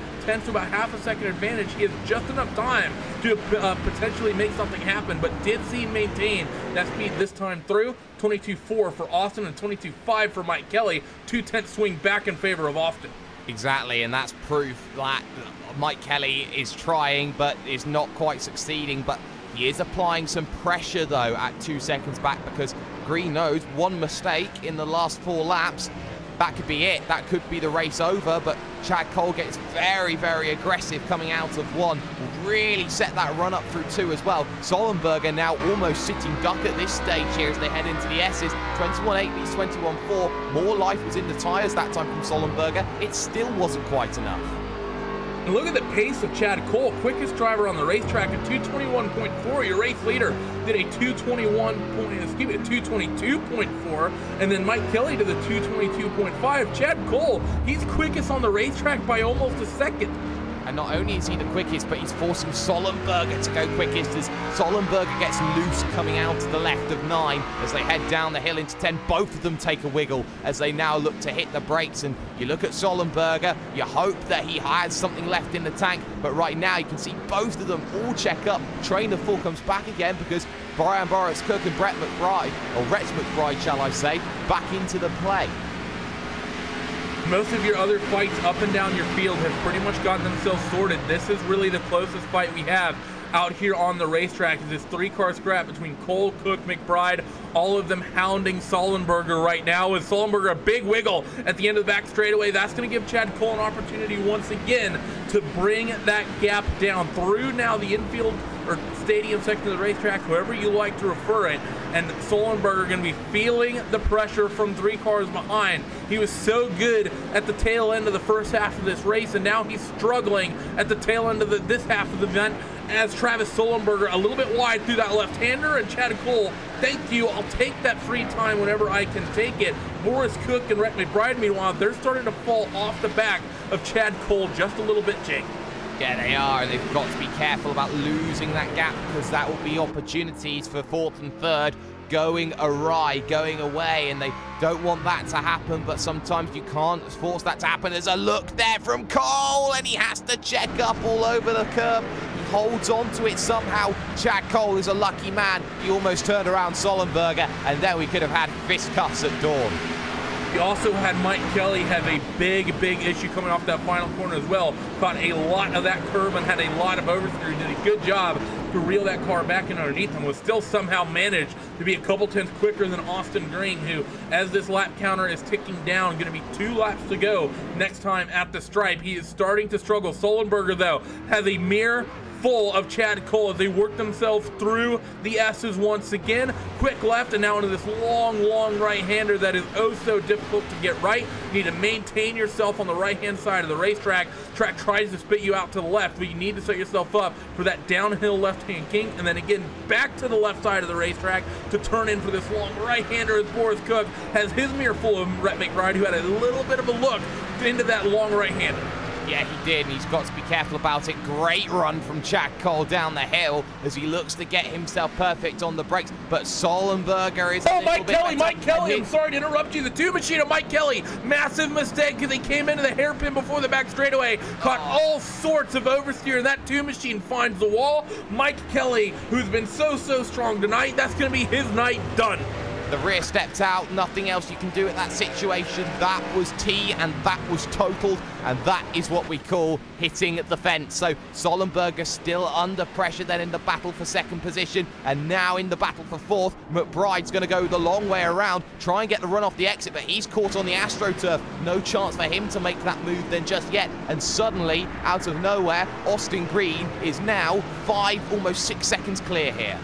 to about half a second advantage, he has just enough time to potentially make something happen, but did see him maintain that speed this time through. 22.4 for Austin and 22.5 for Mike Kelly. 2/10 swing back in favor of Austin. Exactly, and that's proof that Mike Kelly is trying but is not quite succeeding, but he is applying some pressure though at 2 seconds back, because Green knows one mistake in the last 4 laps, that could be it. That could be the race over, but Chad Cole gets very aggressive coming out of 1. Will really set that run up through 2 as well. Sullenberger now almost sitting duck at this stage here as they head into the S's. 21.8 beats 21.4. More life was in the tyres that time from Sullenberger. It still wasn't quite enough. And look at the pace of Chad Cole, quickest driver on the racetrack at 2:21.4. Your race leader did a 2:22.4, and then Mike Kelly did the 2:22.5. Chad Cole, he's quickest on the racetrack by almost a second. And not only is he the quickest, but he's forcing Sullenberger to go quickest as Sullenberger gets loose coming out to the left of 9 as they head down the hill into 10. Both of them take a wiggle as they now look to hit the brakes. And you look at Sullenberger, you hope that he has something left in the tank, but right now you can see both of them all check up. Trainer 4 comes back again because Brian Boris Cook and Brett McBride, or Rex McBride shall I say, back into the play. Most of your other fights up and down your field have pretty much gotten themselves sorted. This is really the closest fight we have out here on the racetrack. Is this 3-car scrap between Cole, Cook, McBride, all of them hounding Sullenberger right now. With Sullenberger a big wiggle at the end of the back straightaway, that's going to give Chad Cole an opportunity once again to bring that gap down through now the infield or stadium section of the racetrack, however you like to refer it. And Sullenberger going to be feeling the pressure from 3 cars behind. He was so good at the tail end of the first half of this race, and now he's struggling at the tail end of this half of the event as Travis Sullenberger a little bit wide through that left-hander, and Chad Cole, thank you, I'll take that free time whenever I can take it. Boris Cook and Rhett McBride, meanwhile, they're starting to fall off the back of Chad Cole just a little bit, Jake. Yeah, they are, and they've got to be careful about losing that gap, because that will be opportunities for fourth and third going awry, going away, and they don't want that to happen, but sometimes you can't force that to happen. There's a look there from Cole, and he has to check up all over the curb. He holds on to it somehow. Chad Cole is a lucky man. He almost turned around Sullenberger, and then we could have had fisticuffs at dawn. You also had Mike Kelly have a big issue coming off that final corner as well. Caught a lot of that curb and had a lot of oversteer. Did a good job to reel that car back in underneath him. Was still somehow managed to be a couple tenths quicker than Austin Green, who, as this lap counter is ticking down, going to be 2 laps to go next time at the stripe. He is starting to struggle. Sullenberger, though, has a mirror full of Chad Cole as they work themselves through the S's once again. Quick left and now into this long right-hander that is oh so difficult to get right. You need to maintain yourself on the right-hand side of the racetrack. Track tries to spit you out to the left, but you need to set yourself up for that downhill left-hand kink, and then again back to the left side of the racetrack to turn in for this long right-hander as Boris Cook has his mirror full of Rhett McBride, who had a little bit of a look into that long right-hander. Yeah, he did, and he's got to be careful about it. Great run from Chad Cole down the hill as he looks to get himself perfect on the brakes, but Sullenberger is Mike Kelly, I'm sorry to interrupt you. The 2 machine of Mike Kelly, massive mistake because he came into the hairpin before the back straightaway, caught all sorts of oversteer, and that 2 machine finds the wall. Mike Kelly, who's been so strong tonight, that's going to be his night done. The rear stepped out, nothing else you can do at that situation. That was T, and that was totaled, and that is what we call hitting the fence. So Sullenberger still under pressure then in the battle for second position, and now in the battle for fourth. McBride's going to go the long way around, try and get the run off the exit, but he's caught on the AstroTurf. No chance for him to make that move then just yet, and suddenly, out of nowhere, Austin Green is now 5, almost 6 seconds clear here.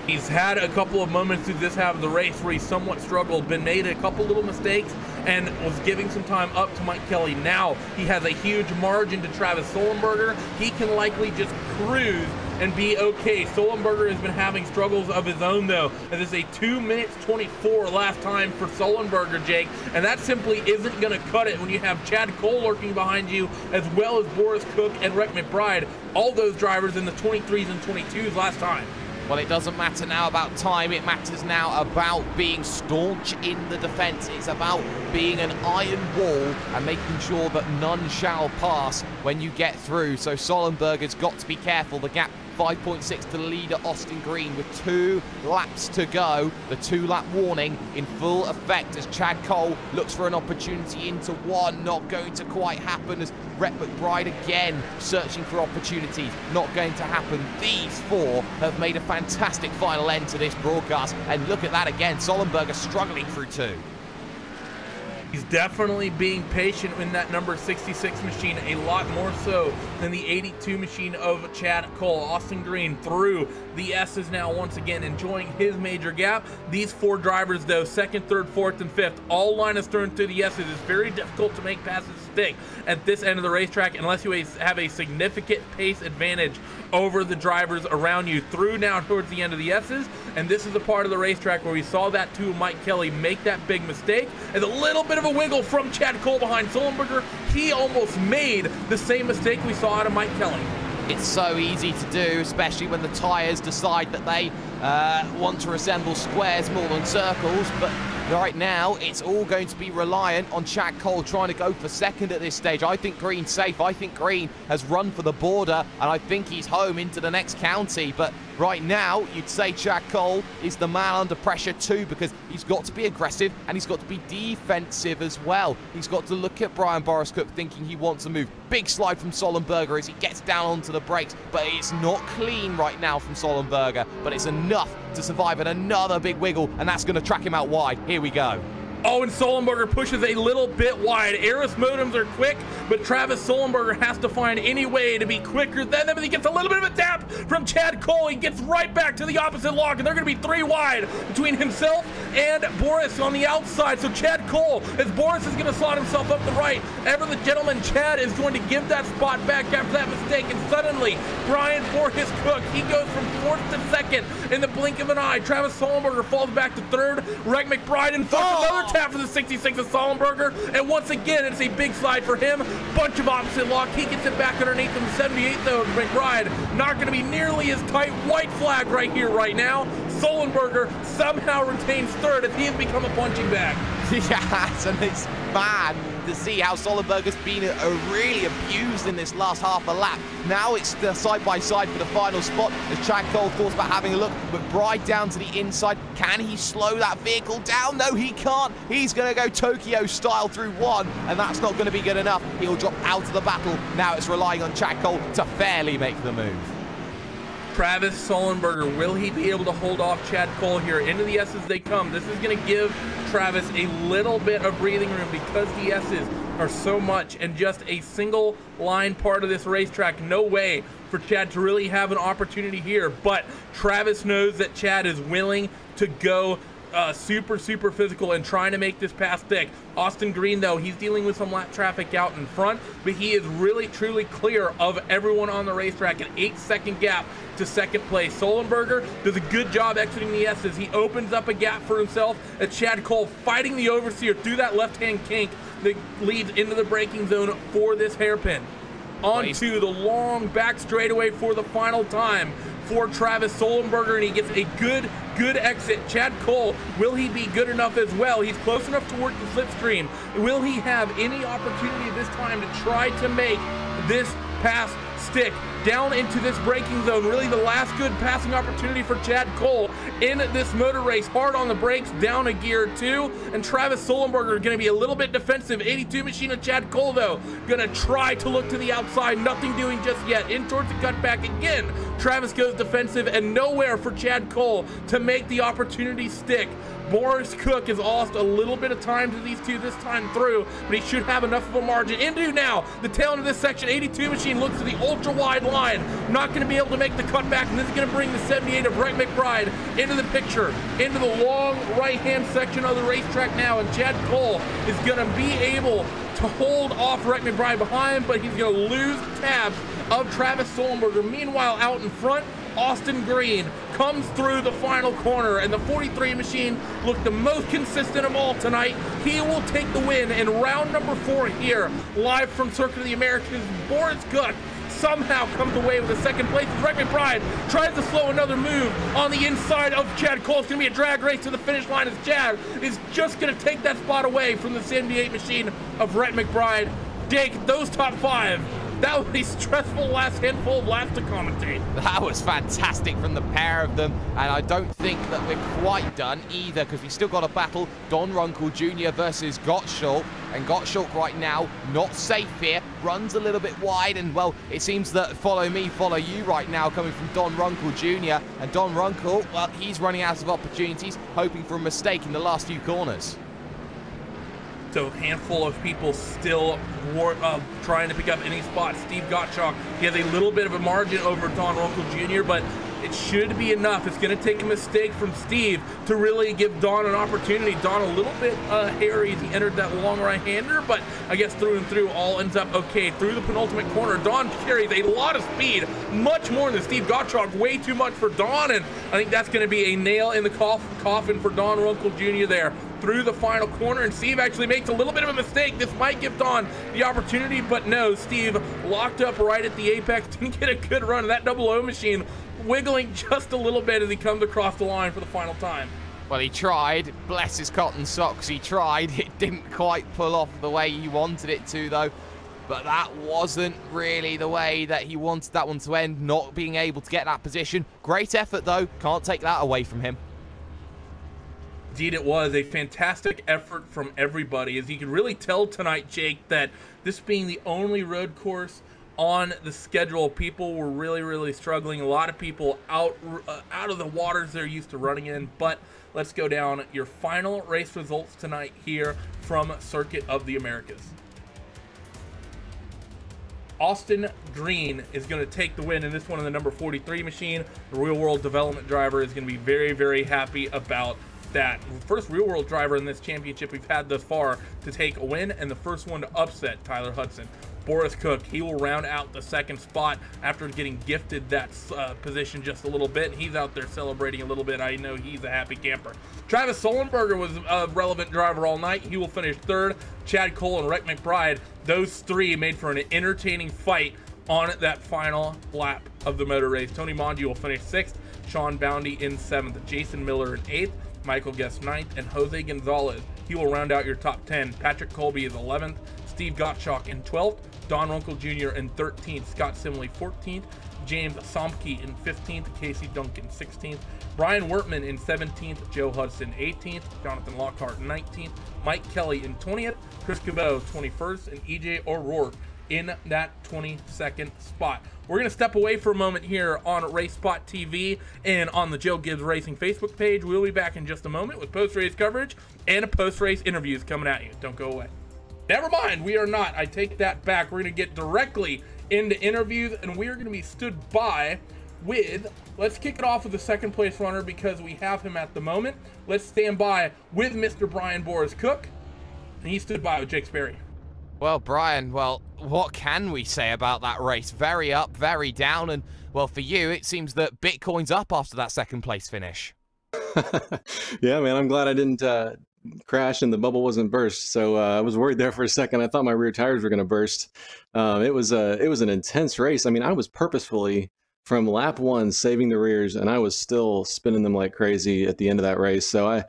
He's had a couple of moments through this half of the race where he somewhat struggled, been made a couple little mistakes, and was giving some time up to Mike Kelly. Now he has a huge margin to Travis Sullenberger. He can likely just cruise and be okay. Sullenberger has been having struggles of his own, though, as it's a 2 minutes 24 last time for Sullenberger, Jake, and that simply isn't going to cut it when you have Chad Cole lurking behind you, as well as Boris Cook and Rhett McBride, all those drivers in the 23s and 22s last time. Well, it doesn't matter now about time. It matters now about being staunch in the defense. It's about being an iron wall and making sure that none shall pass when you get through. So Sullenberger's got to be careful. The gap 5.6 to the leader, Austin Green, with 2 laps to go. The 2-lap warning in full effect as Chad Cole looks for an opportunity into one. Not going to quite happen as Rhett McBride again searching for opportunities. Not going to happen. These 4 have made a fantastic final end to this broadcast. And look at that again. Sullenberger struggling through 2. He's definitely being patient in that number 66 machine, a lot more so than the 82 machine of Chad Cole. Austin Green through the S's now once again, enjoying his major gap. These 4 drivers, though, 2nd, 3rd, 4th, and 5th, all line astern through the S's. It's very difficult to make passes stick at this end of the racetrack unless you have a significant pace advantage over the drivers around you through now towards the end of the S's. And this is the part of the racetrack where we saw that too, Mike Kelly make that big mistake. And a little bit of a wiggle from Chad Cole behind Sullenberger. He almost made the same mistake we saw out of Mike Kelly. It's so easy to do, especially when the tyres decide that they want to resemble squares more than circles, but right now it's all going to be reliant on Chad Cole trying to go for second at this stage. I think Green's safe. I think Green has run for the border, and I think he's home into the next county, but right now you'd say Chad Cole is the man under pressure too, because he's got to be aggressive and he's got to be defensive as well. He's got to look at Boris Cook thinking he wants to move. Big slide from Sullenberger as he gets down onto the brakes, but it's not clean right now from Sullenberger, but it's enough to survive, and another big wiggle, and that's going to track him out wide. Here we go. Oh, and Sullenberger pushes a little bit wide. Aris modems are quick, but Travis Sullenberger has to find any way to be quicker than them. He gets a little bit of a tap from Chad Cole. He gets right back to the opposite lock, and they're going to be 3 wide between himself and Boris on the outside. So Chad Cole, as Boris is going to slot himself up the right, ever the gentleman Chad is going to give that spot back after that mistake, and suddenly Brian for his cook, he goes from 4th to 2nd in the blink of an eye. Travis Sullenberger falls back to 3rd. Rick McBride in 4th, another tap for the 66 of Sullenberger, and once again it's a big slide for him. Bunch of opposite lock, he gets it back underneath him. 78 though, McBride not going to be nearly as tight. White flag right here, right now. Sullenberger somehow retains 3rd as he has become a punching bag. Yes, and it's bad to see how Sullenberger's been really abused in this last half a lap. Now it's the side-by-side for the final spot as Chad Cole thought about having a look. McBride down to the inside. Can he slow that vehicle down? No, he can't. He's going to go Tokyo style through 1, and that's not going to be good enough. He'll drop out of the battle. Now it's relying on Chad Cole to fairly make the move. Travis Sullenberger, will he be able to hold off Chad Cole here? Into the S's they come. This is going to give Travis a little bit of breathing room because the S's are so much and just a single line part of this racetrack. No way for Chad to really have an opportunity here, but Travis knows that Chad is willing to go super physical and trying to make this pass thick. Austin Green though, he's dealing with some lap traffic out in front, but he is really truly clear of everyone on the racetrack. An 8-second gap to 2nd place. Sullenberger does a good job exiting the S's. He opens up a gap for himself as Chad Cole fighting the overseer through that left-hand kink that leads into the braking zone for this hairpin. Onto the long back straightaway for the final time for Travis Sullenberger, and he gets a good exit. Chad Cole, will he be good enough as well? He's close enough to work the slipstream. Will he have any opportunity this time to try to make this pass stick down into this braking zone? Really the last good passing opportunity for Chad Cole in this motor race. Hard on the brakes, down a gear 2, and Travis Sullenberger going to be a little bit defensive. 82 machine of Chad Cole though, going to try to look to the outside, nothing doing just yet. In towards the cutback again, Travis goes defensive, and nowhere for Chad Cole to make the opportunity stick. Boris Cook has lost a little bit of time to these two this time through, but he should have enough of a margin. Into now the tail end of this section. 82 machine looks to the ultra wide line, not going to be able to make the cutback, and this is going to bring the 78 of Wright McBride into the picture, into the long right hand section of the racetrack now, and Chad Cole is going to be able to hold off Wright McBride behind, but he's going to lose tabs of Travis Sullenberger. Meanwhile, out in front, Austin Green comes through the final corner, and the 43 machine looked the most consistent of all tonight. He will take the win in round number 4 here, live from Circuit of the Americas. Boris Cook somehow comes away with a 2nd place. Rick McBride tries to slow another move on the inside of Chad Cole. It's going to be a drag race to the finish line as Chad is just going to take that spot away from the 78 machine of Rick McBride. Jake, those top 5. That was a stressful last handful of laps to commentate. That was fantastic from the pair of them, and I don't think that we're quite done either, because we still got a battle. Don Runkle Jr. versus Gottschalk, and Gottschalk right now not safe here, runs a little bit wide, and well, it seems that follow me, follow you right now coming from Don Runkle Jr. And Don Runkle, well, he's running out of opportunities, hoping for a mistake in the last few corners. So a handful of people still trying to pick up any spot. Steve Gottschalk, he has a little bit of a margin over Don Runkle Jr., but it should be enough. It's going to take a mistake from Steve to really give Don an opportunity. Don a little bit hairy as he entered that long right-hander, but I guess through and through all ends up okay. Through the penultimate corner, Don carries a lot of speed, much more than Steve Gottschalk, way too much for Don, and I think that's going to be a nail in the coffin for Don Runkle Jr. there. Through the final corner, and Steve actually makes a little bit of a mistake. This might give Don the opportunity, but no, Steve locked up right at the apex, didn't get a good run. That 00 machine wiggling just a little bit as he comes across the line for the final time. Well, he tried. Bless his cotton socks, he tried. It didn't quite pull off the way he wanted it to, though. But that wasn't really the way that he wanted that one to end, not being able to get that position. Great effort, though. Can't take that away from him. Indeed, it was a fantastic effort from everybody. As you can really tell tonight, Jake, that this being the only road course on the schedule, people were really struggling. A lot of people out of the waters they're used to running in. But let's go down your final race results tonight here from Circuit of the Americas. Austin Green is going to take the win in this one in the number 43 machine. The real world development driver is going to be very happy about stat. First real-world driver in this championship we've had thus far to take a win, and the first one to upset Tyler Hudson. Boris Cook, he will round out the second spot after getting gifted that position just a little bit. He's out there celebrating a little bit. I know he's a happy camper. Travis Sullenberger was a relevant driver all night. He will finish third. Chad Cole and Rick McBride, those three made for an entertaining fight on that final lap of the motor race. Tony Mongi will finish sixth. Sean Boundy in seventh. Jason Miller in eighth. Michael Guest ninth. And Jose Gonzalez, he will round out your top 10. Patrick Colby is 11th. Steve Gottschalk in 12th. Don Runkle Jr. in 13th, Scott Simley 14th, James Somke in 15th, Casey Duncan 16th, Brian Wertman in 17th, Joe Hudson 18th, Jonathan Lockhart 19th, Mike Kelly in 20th, Chris Cabot 21st, and EJ O'Rourke in that 22nd spot. We're going to step away for a moment here on RaceSpotTV and on the Joe Gibbs Racing Facebook page. We'll be back in just a moment with post-race coverage and post-race interviews coming at you. Don't go away. Never mind, we are not. I take that back. We're going to get directly into interviews, and we are going to be stood by with, let's kick it off with the second place runner because we have him at the moment. Let's stand by with Mr. Brian Boris Cook, and he stood by with Jake Sperry. Well, Brian, well, what can we say about that race? Very up, very down, and, well, for you, it seems that Bitcoin's up after that second place finish. Yeah, man, I'm glad I didn't crash and the bubble wasn't burst. So I was worried there for a second. I thought my rear tires were going to burst. It was an intense race. I mean, I was purposefully from lap one saving the rears, and I was still spinning them like crazy at the end of that race. So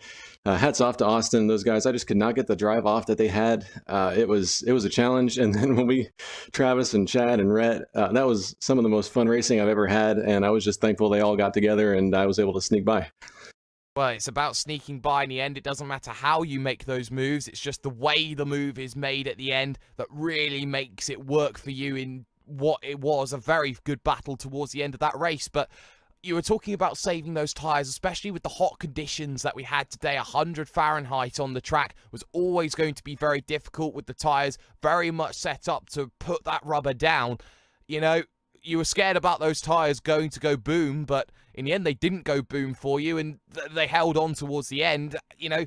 hats off to Austin and those guys. I just could not get the drive off that they had. It was a challenge. And then when Travis and Chad and Rhett, that was some of the most fun racing I've ever had. And I was just thankful they all got together and I was able to sneak by. Well, it's about sneaking by in the end. It doesn't matter how you make those moves. It's just the way the move is made at the end that really makes it work for you in what it was a very good battle towards the end of that race. But you were talking about saving those tyres, especially with the hot conditions that we had today. 100 Fahrenheit on the track was always going to be very difficult with the tyres very much set up to put that rubber down. You know, you were scared about those tyres going to go boom, but in the end, they didn't go boom for you, and they held on towards the end. You know,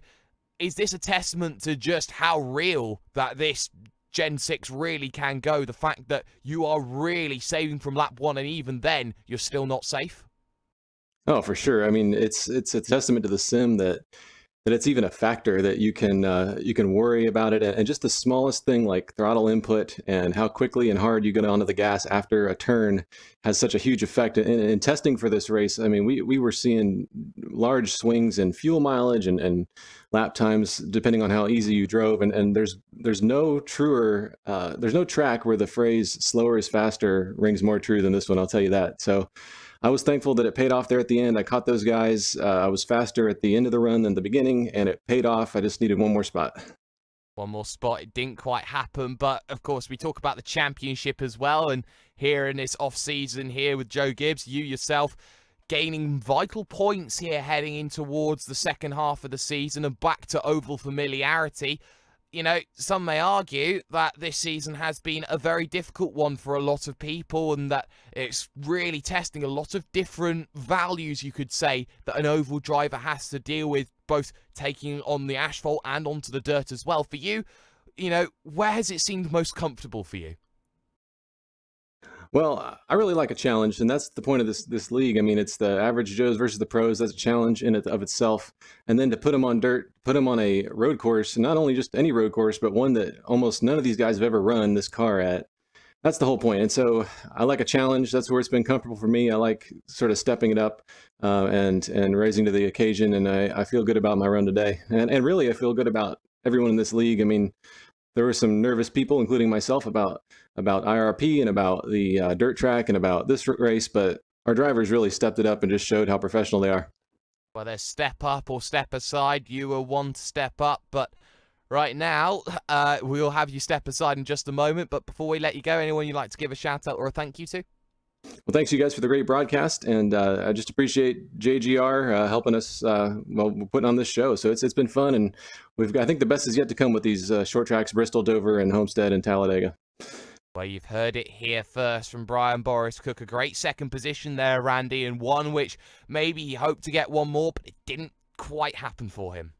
is this a testament to just how real that this Gen 6 really can go? The fact that you are really saving from lap one, and even then, you're still not safe? Oh, for sure. I mean, it's a testament to the sim that it's even a factor that you can worry about it, and just the smallest thing like throttle input and how quickly and hard you get onto the gas after a turn has such a huge effect. In testing for this race, I mean, we were seeing large swings in fuel mileage and lap times depending on how easy you drove, and there's no track where the phrase "slower is faster" rings more true than this one. I'll tell you that. So I was thankful that it paid off there at the end. I caught those guys. I was faster at the end of the run than the beginning, and it paid off. I just needed one more spot. One more spot. It didn't quite happen, but of course we talk about the championship as well, and here in this off-season here with Joe Gibbs, you yourself gaining vital points here heading in towards the second half of the season and back to oval familiarity. You know, some may argue that this season has been a very difficult one for a lot of people and that it's really testing a lot of different values, you could say, that an oval driver has to deal with, both taking on the asphalt and onto the dirt as well. For you, you know, where has it seemed most comfortable for you? Well, I really like a challenge, and that's the point of this league. I mean, it's the average Joes versus the pros. That's a challenge in and of itself. And then to put them on dirt, put them on a road course, not only just any road course, but one that almost none of these guys have ever run this car at. That's the whole point. And so I like a challenge. That's where it's been comfortable for me. I like sort of stepping it up and rising to the occasion. And I feel good about my run today. And really, I feel good about everyone in this league. I mean, there were some nervous people, including myself, about IRP and about the dirt track and about this race, but our drivers really stepped it up and just showed how professional they are. Well, there's step up or step aside. You were one to step up, but right now, we'll have you step aside in just a moment. But before we let you go, anyone you'd like to give a shout out or a thank you to? Well, thanks you guys for the great broadcast, and I just appreciate JGR helping us, putting on this show. So it's been fun, and I think the best is yet to come with these short tracks, Bristol, Dover, and Homestead and Talladega. Well, you've heard it here first from Brian Boris Cook. A great second position there, Randy, and one which maybe he hoped to get one more, but it didn't quite happen for him.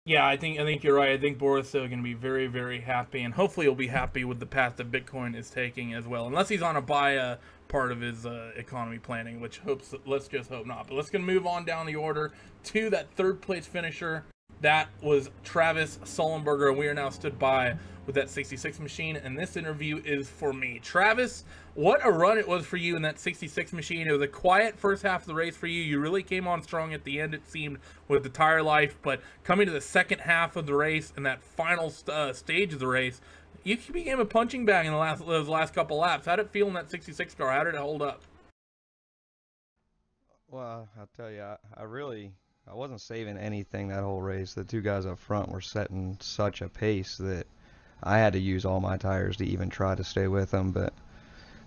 Yeah, I think you're right. I think Boris is going to be very, very happy, and hopefully he'll be happy with the path that Bitcoin is taking as well. Unless he's on a buy part of his economy planning, which let's just hope not. But let's gonna move on down the order to that third place finisher. That was Travis Sullenberger, and we are now stood by with that 66 machine, and this interview is for me. Travis, what a run it was for you in that 66 machine. It was a quiet first half of the race for you. You really came on strong at the end, it seemed, with the tire life, but coming to the second half of the race and that final stage of the race, you became a punching bag in those last couple laps. How did it feel in that 66 car? How did it hold up? Well, I'll tell you, I wasn't saving anything that whole race. The two guys up front were setting such a pace that I had to use all my tires to even try to stay with them. But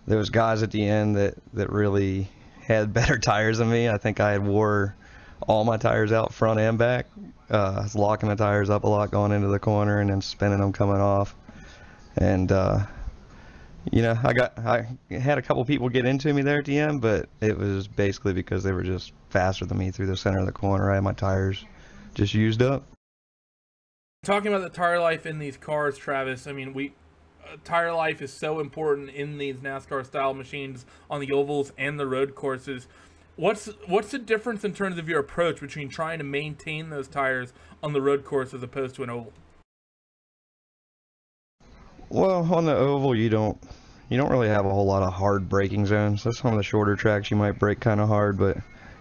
there was guys at the end that really had better tires than me. I think I had wore all my tires out front and back. I was locking the tires up a lot going into the corner and then spinning them coming off. And you know, I had a couple people get into me there at the end, but it was basically because they were just faster than me through the center of the corner. I had my tires just used up. Talking about the tire life in these cars, Travis, I mean, tire life is so important in these NASCAR style machines on the ovals and the road courses. What's the difference in terms of your approach between trying to maintain those tires on the road course as opposed to an oval? Well, on the oval, you don't really have a whole lot of hard braking zones. That's some of the shorter tracks you might brake kind of hard, but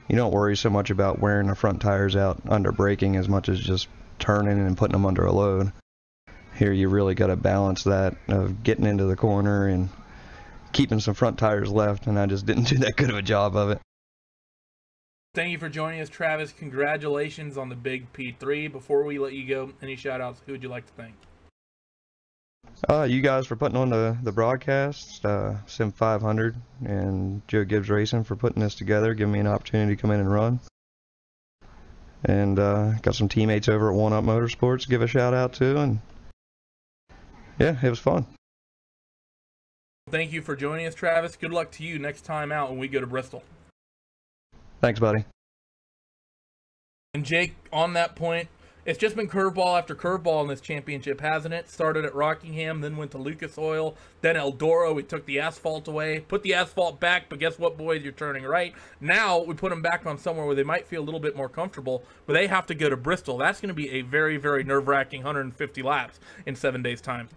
you don't worry so much about wearing the front tires out under braking as much as just turning and putting them under a load. Here you really got to balance that of getting into the corner and keeping some front tires left, and I just didn't do that good of a job of it. Thank you for joining us, Travis. Congratulations on the big P3. Before we let you go, any shout outs? Who would you like to thank? You guys for putting on the broadcast, Sim 500, and Joe Gibbs Racing for putting this together, giving me an opportunity to come in and run. And got some teammates over at One Up Motorsports to give a shout out to, and yeah, it was fun. Thank you for joining us, Travis. Good luck to you next time out when we go to Bristol. Thanks, buddy. And Jake, on that point, it's just been curveball after curveball in this championship, hasn't it? Started at Rockingham, then went to Lucas Oil, then Eldora. We took the asphalt away, put the asphalt back, but guess what, boys? You're turning right. Now we put them back on somewhere where they might feel a little bit more comfortable, but they have to go to Bristol. That's going to be a very, very nerve-wracking 150 laps in 7 days' time.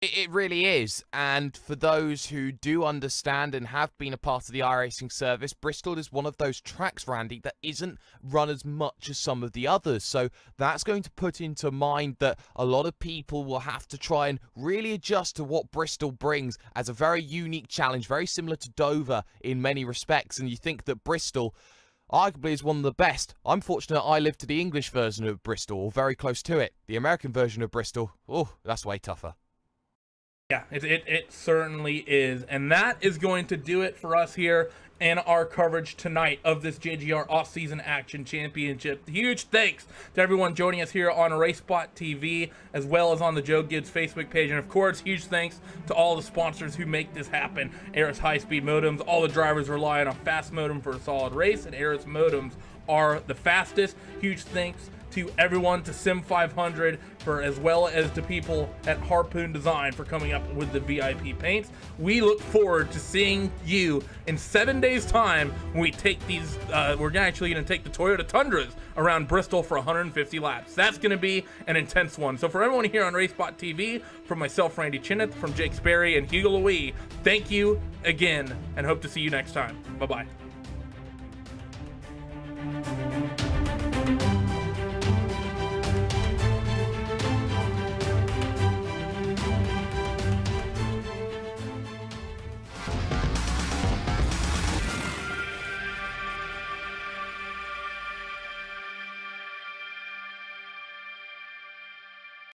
It really is, and for those who do understand and have been a part of the iRacing service, Bristol is one of those tracks, Randy, that isn't run as much as some of the others, so that's going to put into mind that a lot of people will have to try and really adjust to what Bristol brings as a very unique challenge, very similar to Dover in many respects, and you think that Bristol arguably is one of the best. I'm fortunate I live to the English version of Bristol, or very close to it. The American version of Bristol, oh, that's way tougher. Yeah, it certainly is. And that is going to do it for us here in our coverage tonight of this JGR Off-Season Action Championship. Huge thanks to everyone joining us here on RaceSpotTV, as well as on the Joe Gibbs Facebook page. And of course, huge thanks to all the sponsors who make this happen. Aris High-Speed Modems. All the drivers rely on a fast modem for a solid race, and Aris Modems are the fastest. Huge thanks to everyone, to Sim 500, for as well as to people at Harpoon Design for coming up with the VIP paints. We look forward to seeing you in 7 days' time when we take these, we're actually going to take the Toyota Tundras around Bristol for 150 laps. That's going to be an intense one. So for everyone here on RaceSpotTV, from myself, Randy Chineth, from Jake Sperry and Hugo Louis, thank you again, and hope to see you next time. Bye-bye.